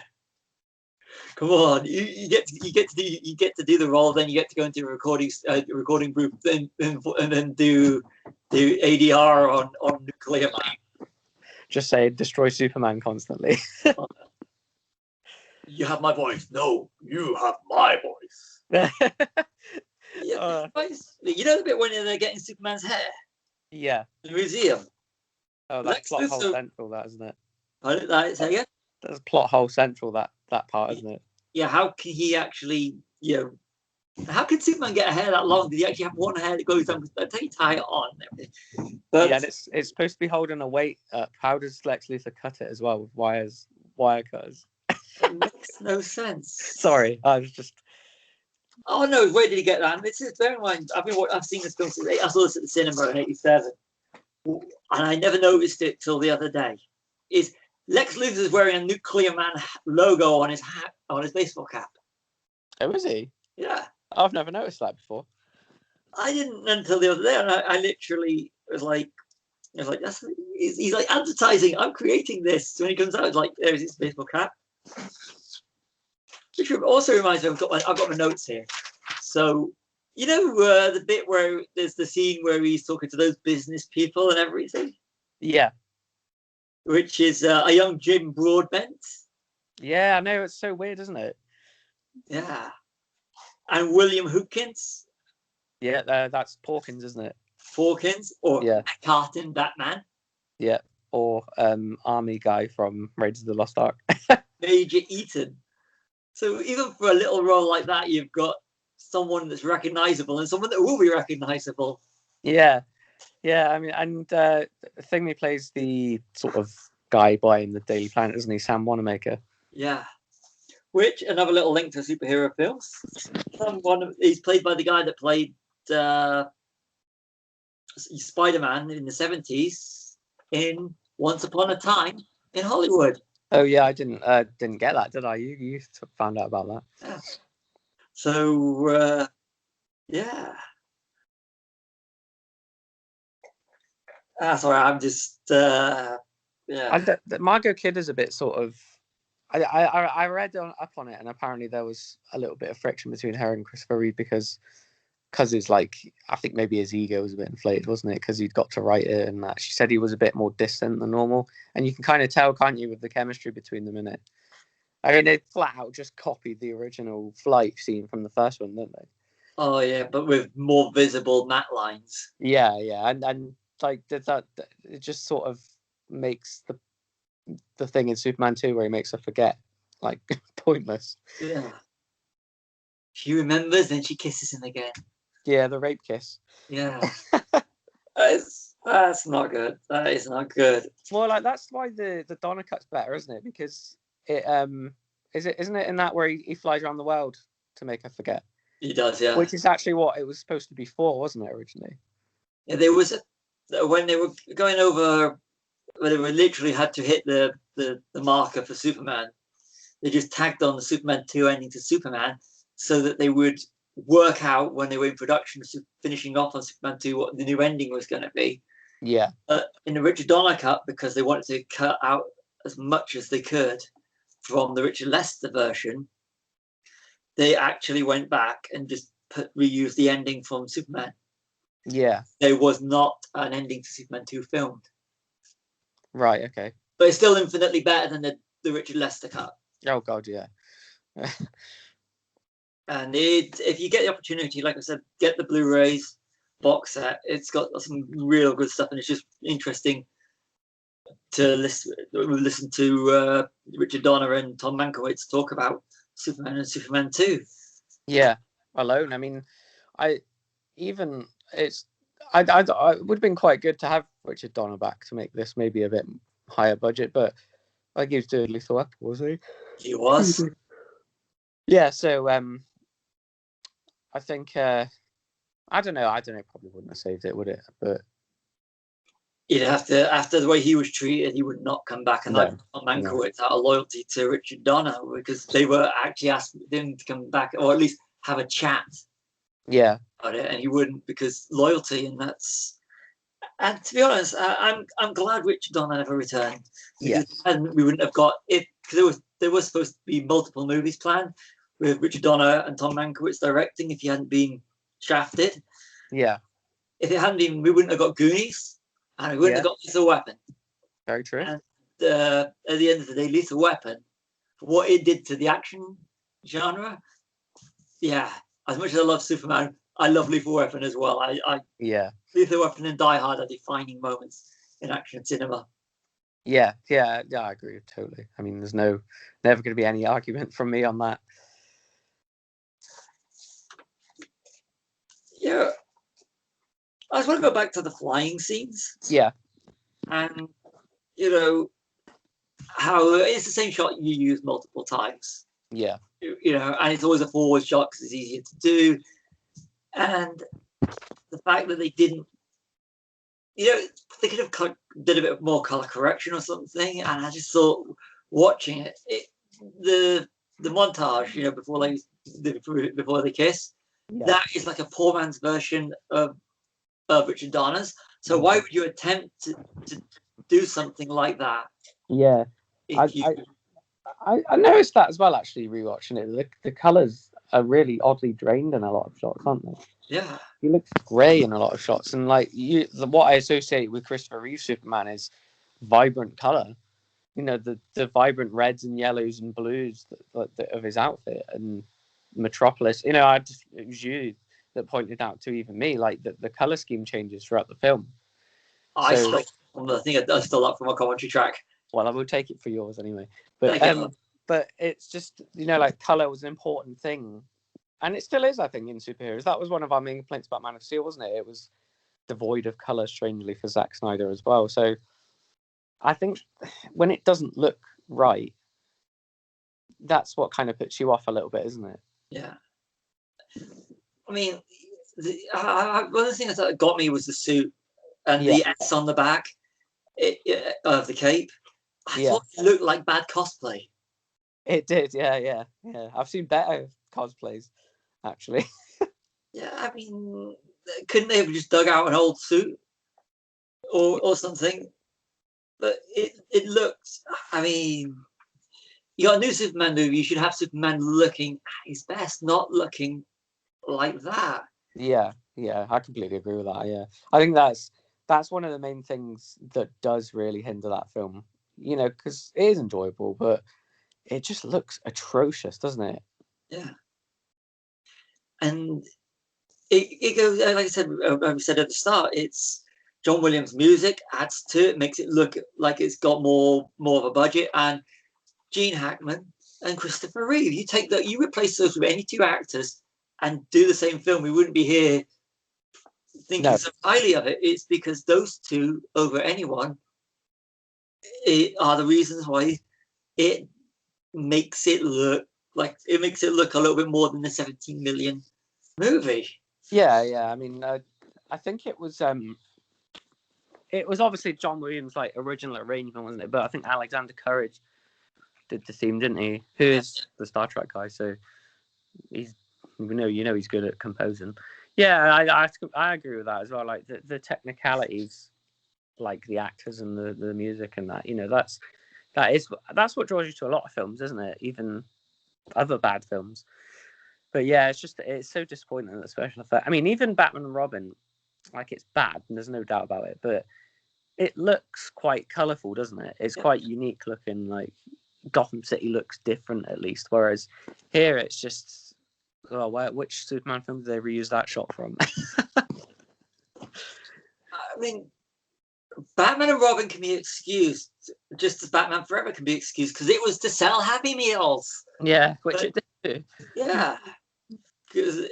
Come on, you get to do the role, then you get to go into a recording group, and then do ADR on Nuclear Man. Just say destroy Superman constantly. You have my voice. No, you have my voice. Yeah, the bit when they're getting Superman's hair. Yeah. The museum. Oh, that's plot hole central, that, isn't it? Say again? That's plot hole central, that part, isn't it? Yeah, how can he actually, how can Superman get a hair that long? Did he actually have one hair that goes down? They tie it on and everything. But, and it's supposed to be holding a weight up. How does Lex Luthor cut it as well with wire cutters? It makes no sense. Sorry, I was just. Oh no! Where did he get that? This is, bear in mind, I've seen this film since I saw this at the cinema in '87, and I never noticed it till the other day. Is Lex Luthor's wearing a Nuclear Man logo on his hat, on his baseball cap? Oh, is he? Yeah. I've never noticed that before. I didn't until the other day, and I literally was like, he's like advertising. I'm creating this. So when he comes out, it's like, there's his baseball cap. Which also reminds me, I've got my notes here. So, the bit where there's the scene where he's talking to those business people and everything? Yeah. Which is a young Jim Broadbent. Yeah, I know. It's so weird, isn't it? Yeah. And William Hootkins. Yeah, that's Porkins, isn't it? Porkins, or Carton Batman. Yeah, or army guy from Raiders of the Lost Ark. Major Eaton. So even for a little role like that, you've got someone that's recognizable and someone that will be recognizable. Yeah. I mean, and the thing he plays the sort of guy buying the Daily Planet, isn't he? Sam Wanamaker. Yeah. Which, another little link to superhero films. He's played by the guy that played Spider-Man in the 70s in Once Upon a Time in Hollywood. Oh yeah, I didn't get that, did I? You found out about that. Yeah. So yeah. Sorry, I'm just yeah. And Margot Kidder's a bit sort of. I read up on it, and apparently there was a little bit of friction between her and Christopher Reeve because it's like, I think maybe his ego was a bit inflated, wasn't it? Because he'd got to write it, and that she said he was a bit more distant than normal, and you can kind of tell, can't you, with the chemistry between them in it. I mean, they flat out just copied the original flight scene from the first one, didn't they? Oh yeah, but with more visible matte lines. Yeah, and like that it just sort of makes the thing in Superman 2 where he makes her forget like pointless. Yeah. She remembers, then she kisses him again. Yeah, the rape kiss. Yeah. That's not good. That is not good. Well, like that's why the Donner cut's better, isn't it? Because it isn't it in that where he flies around the world to make her forget? He does, yeah. Which is actually what it was supposed to be for, wasn't it, originally? Yeah, there was when they were going over, when they were literally had to hit the marker for Superman. They just tagged on the Superman 2 ending to Superman so that they would work out when they were in production, finishing off on Superman 2, what the new ending was going to be. Yeah. In the Richard Donner cut, because they wanted to cut out as much as they could from the Richard Lester version, they actually went back and just reused the ending from Superman. Yeah. There was not an ending to Superman 2 filmed. Right, okay. But it's still infinitely better than the Richard Lester cut. Oh, God, yeah. And if you get the opportunity, like I said, get the Blu-rays box set. It's got some real good stuff, and it's just interesting to listen to Richard Donner and Tom Mankiewicz talk about Superman and Superman 2. Yeah, alone. I mean, it would have been quite good to have Richard Donner back to make this maybe a bit higher budget, but I think he was doing Lethal Weapon, was he? He was. Yeah, so I think I don't know, probably wouldn't have saved it, would it? But you'd have to, after the way he was treated, he would not come back. And Tom Mankiewicz out of loyalty to Richard Donner, because they were actually asking him to come back, or at least have a chat. Yeah. About it, and he wouldn't, because loyalty, and that's. And to be honest, I'm glad Richard Donner never returned. Because we wouldn't have got it, because there was supposed to be multiple movies planned with Richard Donner and Tom Mankiewicz directing. If he hadn't been shafted, yeah. If it hadn't been, we wouldn't have got Goonies, and we wouldn't have got Lethal Weapon. Very true. And at the end of the day, Lethal Weapon, for what it did to the action genre, yeah. As much as I love Superman, I love Lethal Weapon as well. Lethal Weapon and Die Hard are defining moments in action cinema. Yeah, I agree totally. I mean, there's never going to be any argument from me on that. Yeah, I just want to go back to the flying scenes. Yeah, and how it's the same shot you use multiple times. Yeah, and it's always a forward shot because it's easier to do. And the fact that they didn't, they could have did a bit more color correction or something. And I just thought, watching the montage, before they kiss, that is like a poor man's version of Richard Donner's. So why would you attempt to do something like that? Yeah, I noticed that as well. Actually, rewatching it, the colors are really oddly drained in a lot of shots, aren't they? Yeah, he looks grey in a lot of shots, and what I associate with Christopher Reeve Superman is vibrant color. The vibrant reds and yellows and blues of his outfit and Metropolis. It was you that pointed out to even me, like the color scheme changes throughout the film. I think I stole that from a commentary track. Well, I will take it for yours anyway. But it's just like color was an important thing, and it still is, I think, in superheroes. That was one of our main complaints about Man of Steel, wasn't it? It was devoid of color, strangely, for Zack Snyder as well. So I think when it doesn't look right, that's what kind of puts you off a little bit, isn't it? Yeah. I mean, one of the things that got me was the suit and the S on the back of the cape. I thought it looked like bad cosplay. It did, yeah. I've seen better cosplays, actually. Yeah, I mean, couldn't they have just dug out an old suit or something? But it looked, I mean, you got a new Superman movie, you should have Superman looking at his best, not looking like that. Yeah, I completely agree with that. Yeah, I think that's one of the main things that does really hinder that film. Because it is enjoyable, but it just looks atrocious, doesn't it? Yeah. And it goes, like I said, we said at the start, it's John Williams' music adds to it, makes it look like it's got more of a budget. And Gene Hackman and Christopher Reeve, you take that, you replace those with any two actors and do the same film, we wouldn't be here thinking so highly of it. It's because those two over anyone are the reasons why it makes it look a little bit more than the 17 million movie. Yeah. I mean, I think it was obviously John Williams' like original arrangement, wasn't it? But I think Alexander Courage did the theme, didn't he? Who is the Star Trek guy? So he's he's good at composing. Yeah, I agree with that as well. Like the technicalities, like the actors and the music and that, that's what draws you to a lot of films, isn't it? Even other bad films. But yeah, it's so disappointing that the special effect. I mean, even Batman and Robin, like it's bad, and there's no doubt about it. But it looks quite colourful, doesn't it? It's quite unique looking. Like Gotham City looks different at least. Whereas here, it's just, which Superman film did they reuse that shot from? I mean, Batman and Robin can be excused, just as Batman Forever can be excused, because it was to sell Happy Meals. Yeah, which it did. Yeah, because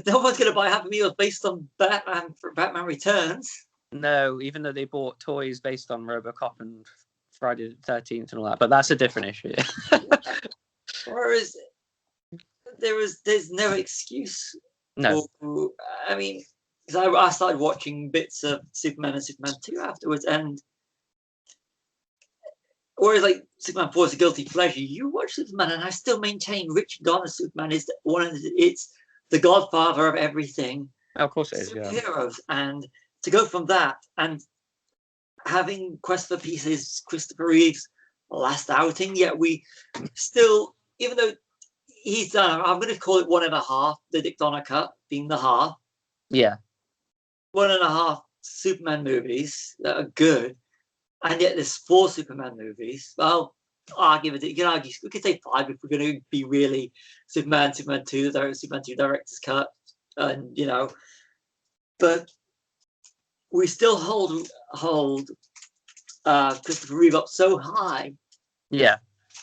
no one's going to buy Happy Meals based on Batman Returns. No, even though they bought toys based on RoboCop and Friday the 13th and all that, but that's a different issue. Whereas there's no excuse. No. I mean, because I started watching bits of Superman and Superman 2 afterwards, and whereas like Superman 4 is a guilty pleasure, you watch Superman, and I still maintain Richard Donner's Superman is it's the godfather of everything. Of course it is, superheroes, and to go from that and having Quest for Peace is Christopher Reeve's last outing, yet we still, even though he's done, I'm going to call it 1.5, the Dick Donner cut being the half. Yeah. 1.5 Superman movies that are good, and yet there's 4 Superman movies. Well, you can argue, we could say 5 if we're going to be really Superman 2, the Superman 2 director's cut, and but we still hold Christopher Reeve up so high. Yeah.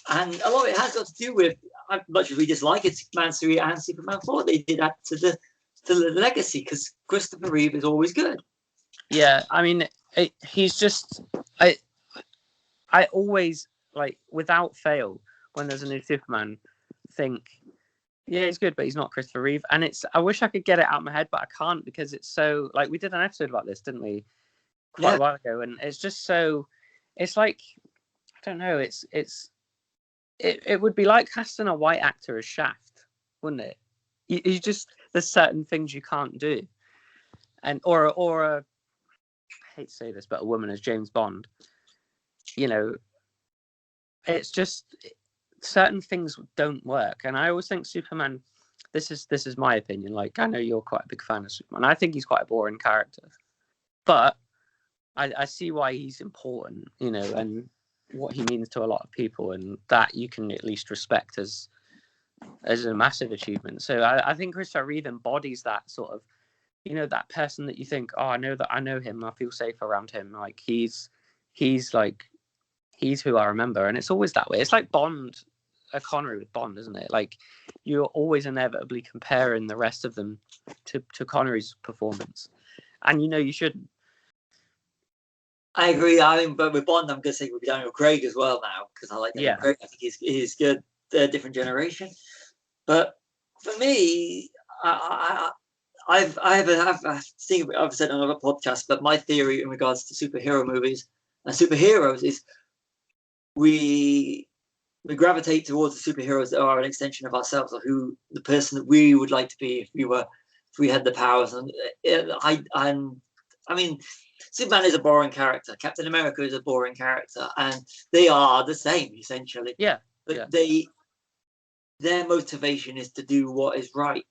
And a lot of it has got to do with, as much as we dislike it, Superman 3 and Superman 4, they did add to the legacy, because Christopher Reeve is always good. Yeah, I mean, he's just, I always, like, without fail, when there's a new Superman, think, yeah, he's good, but he's not Christopher Reeve. And I wish I could get it out of my head, but I can't, because it's so, like, we did an episode about this, didn't we? Quite a while ago. And it's just so, it's like, I don't know, it would be like casting a white actor as Shaft, wouldn't it? You just, there's certain things you can't do. And, or I hate to say this, but a woman as James Bond, it's just, certain things don't work. And I always think Superman, this is my opinion, like, I know you're quite a big fan of Superman, I think he's quite a boring character, but I see why he's important, and what he means to a lot of people, and that you can at least respect as a massive achievement. So I think Christopher Reeve embodies that sort of, that person that you think, oh, I know him, I feel safe around him, like he's who I remember. And it's always that way. It's like Bond, Connery with Bond, isn't it? Like, you're always inevitably comparing the rest of them to Connery's performance, and you shouldn't. I agree. But with Bond, I'm going to say with Daniel Craig as well now, because I like Daniel Craig. I think he's good. Different generation. But for me, I've said on another podcast, but my theory in regards to superhero movies and superheroes is we gravitate towards the superheroes that are an extension of ourselves, or the person that we would like to be if we had the powers. And I mean, Superman is a boring character. Captain America is a boring character, and they are the same essentially. Yeah. But their motivation is to do what is right.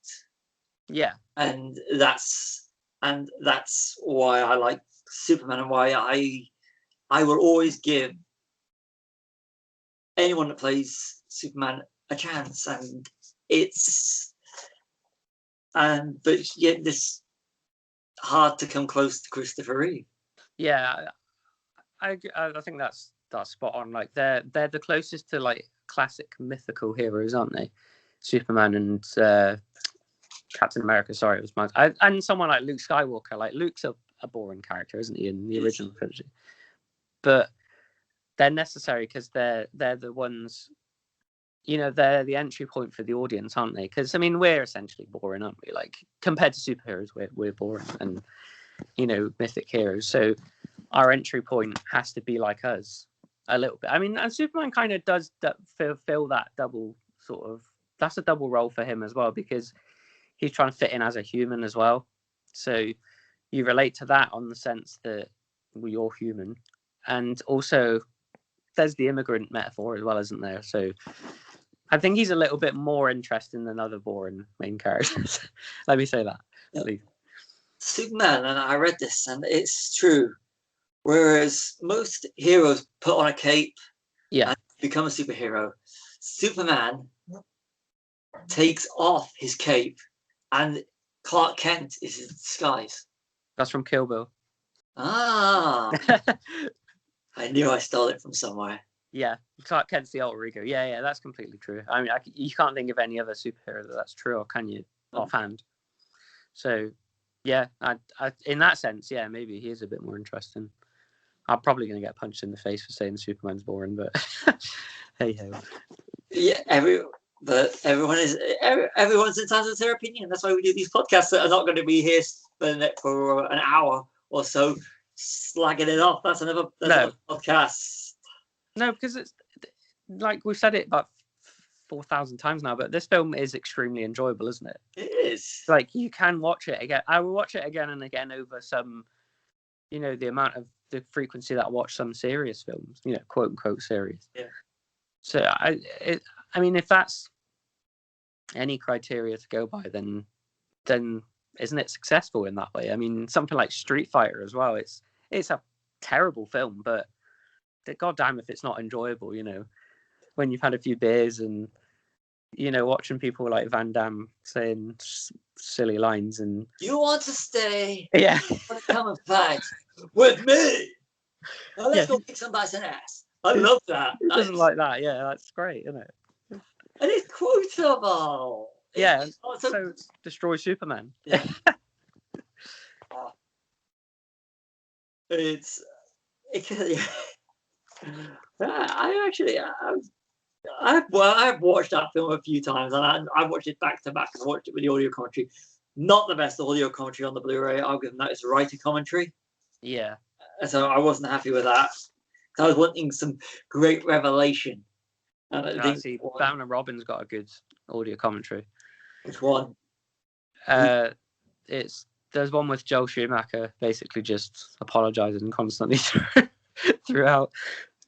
Yeah. And that's why I like Superman, and why I will always give anyone that plays Superman a chance, and it's but yet this hard to come close to Christopher Reeve. Yeah, I think that's spot on. Like they're the closest to like classic mythical heroes, aren't they? Superman and Captain America. Sorry, it was mine. And someone like Luke Skywalker. Like Luke's a boring character, isn't he, in the original trilogy? But they're necessary because they're the ones. You know, they're the entry point for the audience, aren't they? Because I mean, we're essentially boring, aren't we? Like compared to superheroes, we're boring, and you know, mythic heroes. So our entry point has to be like us a little bit. I mean, and Superman kind of does fill that double sort of. That's a double role for him as well, because he's trying to fit in as a human as well. So you relate to that on the sense that you're human, and also there's the immigrant metaphor as well, isn't there? So I think he's a little bit more interesting than other boring main characters. Let me say that. Yeah. Superman, and I read this, and it's true. Whereas most heroes put on a cape and become a superhero, Superman takes off his cape, and Clark Kent is his disguise. That's from Kill Bill. Ah, I knew I stole it from somewhere. Yeah, Clark Kent's the alter ego. Yeah, that's completely true. I mean, you can't think of any other superhero that's true, or can you, offhand? So, yeah, I in that sense, yeah, maybe he is a bit more interesting. I'm probably going to get punched in the face for saying Superman's boring, but hey ho. Yeah, everyone's entitled to their opinion. That's why we do these podcasts that are not going to be here spending it for an hour or so slagging it off. That's another podcast. No, because it's like we've said it about 4,000 times now, but this film is extremely enjoyable, isn't it? It is. Like you can watch it again. I will watch it again and again over some, you know, the frequency that I watch some serious films, you know, quote unquote serious. Yeah. So I mean, if that's any criteria to go by, then isn't it successful in that way? I mean, something like Street Fighter as well. It's a terrible film, but goddamn if it's not enjoyable, you know, when you've had a few beers and, you know, watching people like Van Damme saying silly lines and you want to stay, yeah, want to come and fight with me, now let's go kick somebody's ass. I love that. Who doesn't like that? Yeah, that's great, isn't it? And it's quotable. Yeah, so destroy Superman. Yeah. I've watched that film a few times, and I've watched it back to back. I watched it with the audio commentary. Not the best audio commentary on the Blu-ray. I'll give them that. It's a writer commentary. Yeah. So I wasn't happy with that. I was wanting some great revelation. See, Batman and Robin's got a good audio commentary. Which one? There's one with Joel Schumacher basically just apologizing constantly throughout.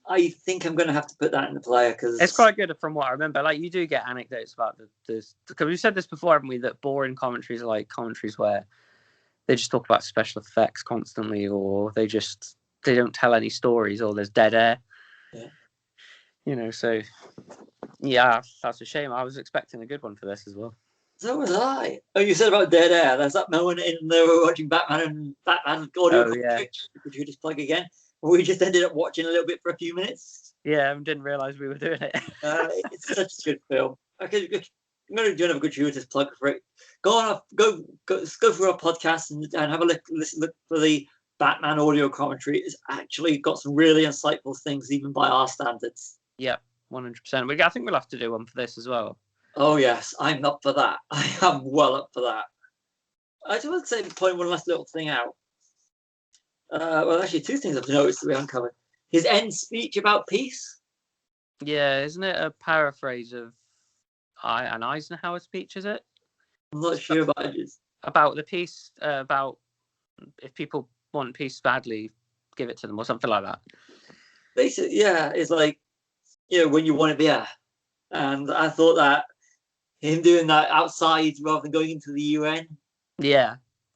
I think I'm going to have to put that in the player because it's quite good from what I remember. Like you do get anecdotes about this because we've said this before, haven't we? That boring commentaries are like commentaries where they just talk about special effects constantly, or they don't tell any stories, or there's dead air. Yeah. You know, so yeah, that's a shame. I was expecting a good one for this as well. So was I. Oh, you said about dead air. There's that moment in there we're watching Batman audio commentary. Could you just plug again? We just ended up watching a little bit for a few minutes. Yeah, and didn't realise we were doing it. It's such a good film. Okay, I'm going to do another gratuitous plug for it. Go through our podcast and have a look for the Batman audio commentary. It's actually got some really insightful things, even by our standards. Yeah, 100%. I think we'll have to do one for this as well. Oh yes, I'm up for that. I am well up for that. I just want to point one last little thing out. Well, actually, two things I've noticed that we uncovered. His end speech about peace. Yeah, isn't it a paraphrase of an Eisenhower speech, is it? I'm not sure about it. About the peace, about if people want peace badly, give it to them, or something like that. Basically, yeah, it's like, you know, when you want to be there. And I thought that him doing that outside rather than going into the UN. Yeah.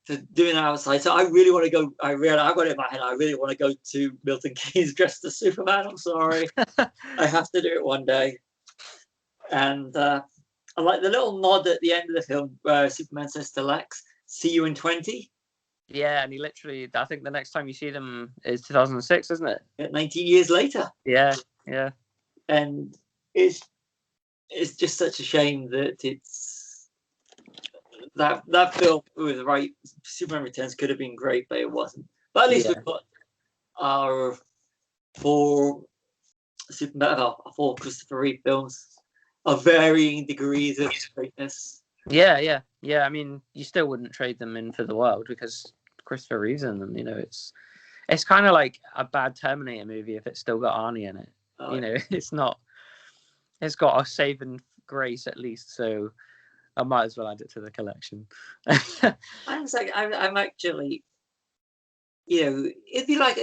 for doing it outside. So I really want to go. I got it in my head. I really want to go to Milton Keynes dressed as Superman. I'm sorry, I have to do it one day. And I like the little nod at the end of the film where Superman says to Lex, "See you in 20." Yeah, and he literally, I think the next time you see them is 2006, isn't it? 19 years later. Yeah. And it's just such a shame that it's that film was right. Superman Returns could have been great, but it wasn't. But at least we've got our four Christopher Reeve films of varying degrees of greatness. Yeah. I mean, you still wouldn't trade them in for the world because Christopher Reeve's in them. You know, it's kind of like a bad Terminator movie if it's still got Arnie in it. Oh, you know, it's not. It's got a saving grace at least, so I might as well add it to the collection. I'm actually, it'd be like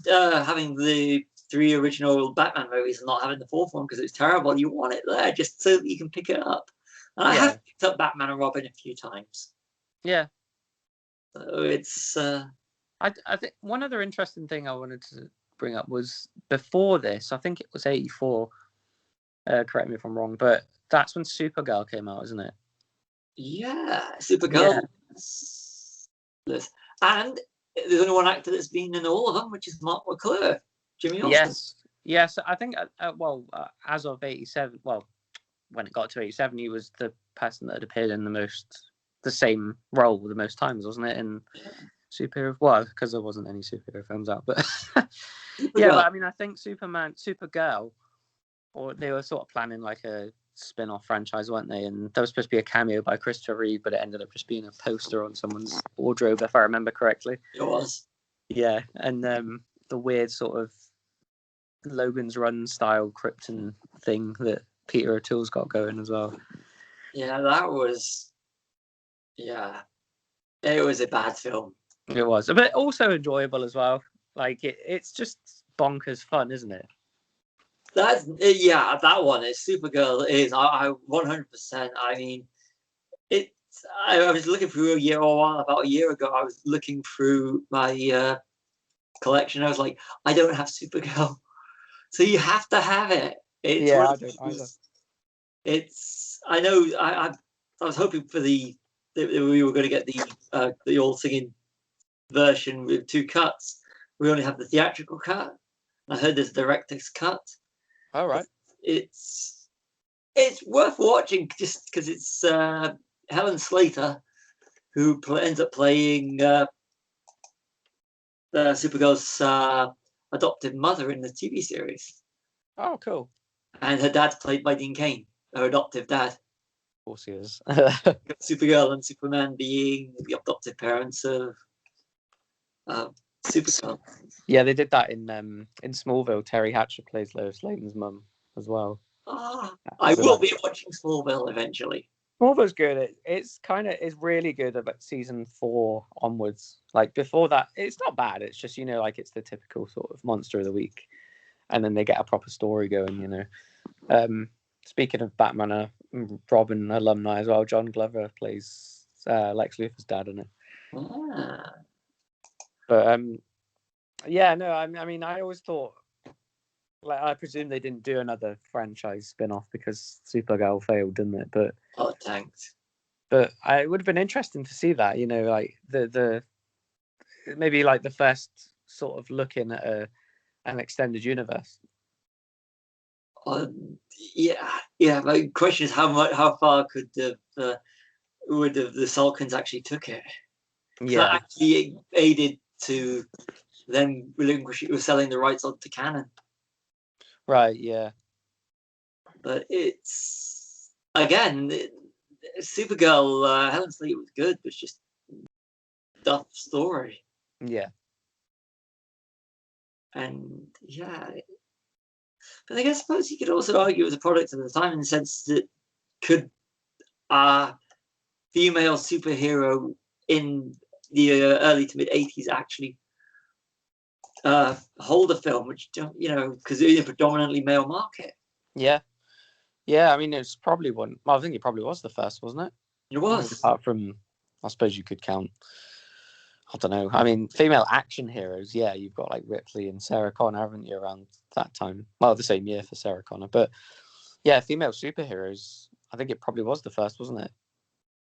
having the 3 original Batman movies and not having the 4th one because it's terrible. You want it there just so that you can pick it up. And I have picked up Batman and Robin a few times. Yeah. So it's. I think one other interesting thing I wanted to bring up was before this. I think it was 1984. Correct me if I'm wrong, but that's when Supergirl came out, isn't it? Yeah, Supergirl. Yeah. And there's only one actor that's been in all of them, which is Mark McClure, Jimmy Olsen. Yes. I think, as of 87, when it got to 87, he was the person that had appeared in the same role the most times, wasn't it? In superhero, because there wasn't any superhero films out, but but I mean, I think Supergirl, or they were sort of planning like a spin-off franchise, weren't they? And there was supposed to be a cameo by Christopher Reeve, but it ended up just being a poster on someone's wardrobe, if I remember correctly. It was. Yeah, and the weird sort of Logan's Run style Krypton thing that Peter O'Toole's got going as well. Yeah, that was. Yeah, it was a bad film. It was, but also enjoyable as well. Like it's just bonkers fun, isn't it? That one is Supergirl. Is I 100%. I mean, I was looking through about a year ago. I was looking through my collection. I was like, I don't have Supergirl, so you have to have it. I don't either. I know. I was hoping for that we were going to get the all singing version with 2 cuts. We only have the theatrical cut. I heard there's a director's cut. All right. It's worth watching just because it's Helen Slater who ends up playing Supergirl's adopted mother in the TV series. Oh, cool. And her dad's played by Dean Cain, her adoptive dad. Of course he is. Supergirl and Superman being the adopted parents of Supergirl. Yeah, they did that in Smallville. Terry Hatcher plays Lois Lane's mum as well. I will be watching Smallville eventually. Smallville's good. It's really good about season 4 onwards. Like before that, it's not bad. It's just like it's the typical sort of monster of the week, and then they get a proper story going. Speaking of Batman, Robin alumni as well. John Glover plays Lex Luthor's dad in it. But I mean, I always thought, I presume they didn't do another franchise spin-off because Supergirl failed, didn't it? But tanked. But it would have been interesting to see that, like the maybe like the first sort of looking at an extended universe. My question is how far could the Salkinds actually took it? That actually aided to them selling the rights on to Canon. Right. Yeah. But it's again, Supergirl. Helen Slater was good, but it's just tough story. Yeah. And but I suppose you could also argue it was a product of the time in the sense that could a female superhero in the early to mid 80s actually hold a film, which because it's a predominantly male market. Yeah. I mean, it's probably one. Well, I think it probably was the first, wasn't it? It was. Apart from, I suppose you could count I don't know. I mean, female action heroes, yeah, you've got like Ripley and Sarah Connor, haven't you, around that time? Well, the same year for Sarah Connor. But yeah, female superheroes, I think it probably was the first, wasn't it?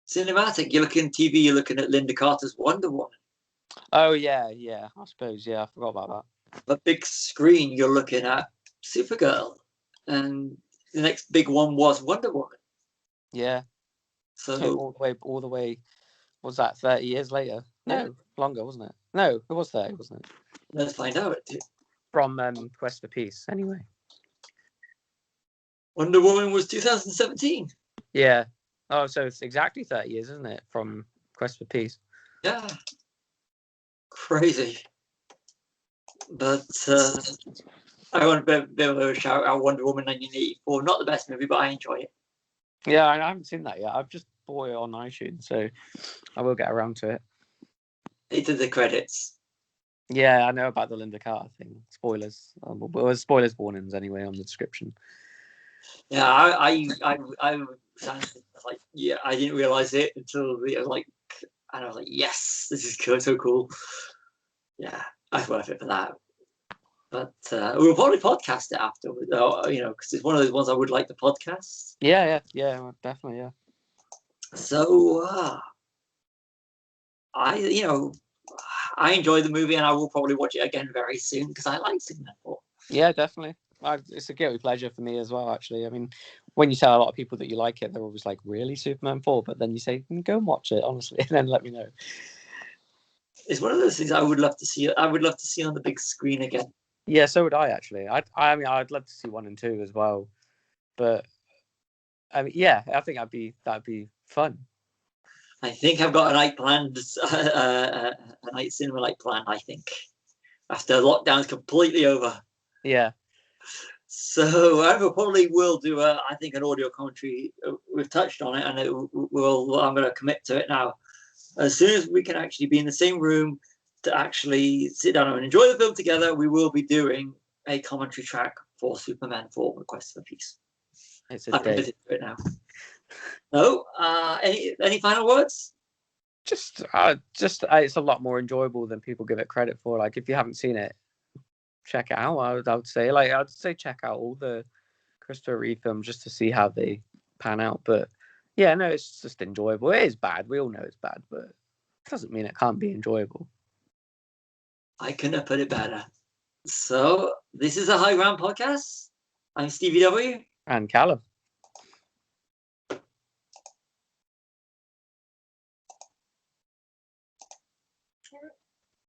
Cinematic, you're looking TV, you're looking at Linda Carter's Wonder Woman. Oh, yeah, I suppose, yeah, I forgot about that. But big screen, you're looking at Supergirl. And the next big one was Wonder Woman. Yeah. So all the way, was that 30 years later? No, longer, wasn't it? No, it was 30, wasn't it? Let's find out. From Quest for Peace, anyway. Wonder Woman was 2017. Yeah. Oh, so it's exactly 30 years, isn't it? From Quest for Peace. Yeah. Crazy. But I want a bit of a shout out Wonder Woman 1984. Not the best movie, but I enjoy it. Yeah, I haven't seen that yet. I've just bought it on iTunes, so I will get around to it. Into the credits. Yeah, I know about the Linda Carter thing. Spoilers. Well, spoilers warnings anyway on the description. Yeah, I like, yeah, I didn't realize it until I was like, yes, this is so cool. Yeah, that's worth it for that. But we'll probably podcast it after, because it's one of those ones I would like to podcast. Yeah, definitely, yeah. So, I enjoyed the movie, and I will probably watch it again very soon because I like Superman 4. Yeah, definitely. It's a guilty pleasure for me as well, actually. I mean, when you tell a lot of people that you like it, they're always like, really, Superman 4? But then you say, go and watch it, honestly, and then let me know. It's one of those things I would love to see. I would love to see on the big screen again. Yeah, so would I, actually. I mean, I'd love to see 1 and 2 as well. But, I mean, yeah, I think that'd be fun. I think I've got a night planned, a night cinema night planned, I think, after lockdown's completely over. Yeah. So I probably will do I think an audio commentary. We've touched on it, and I'm going to commit to it now. As soon as we can actually be in the same room to actually sit down and enjoy the film together, we will be doing a commentary track for Superman 4: Quest for Peace. It's I'm committed to it now. No, any final words? Just it's a lot more enjoyable than people give it credit for. Like, if you haven't seen it, check it out. I would say check out all the Christopher Reeve films just to see how they pan out. But yeah, no, it's just enjoyable. It is bad. We all know it's bad, but it doesn't mean it can't be enjoyable. I couldn't have put it better. So this is a High Ground podcast. I'm Stevie W. And Callum.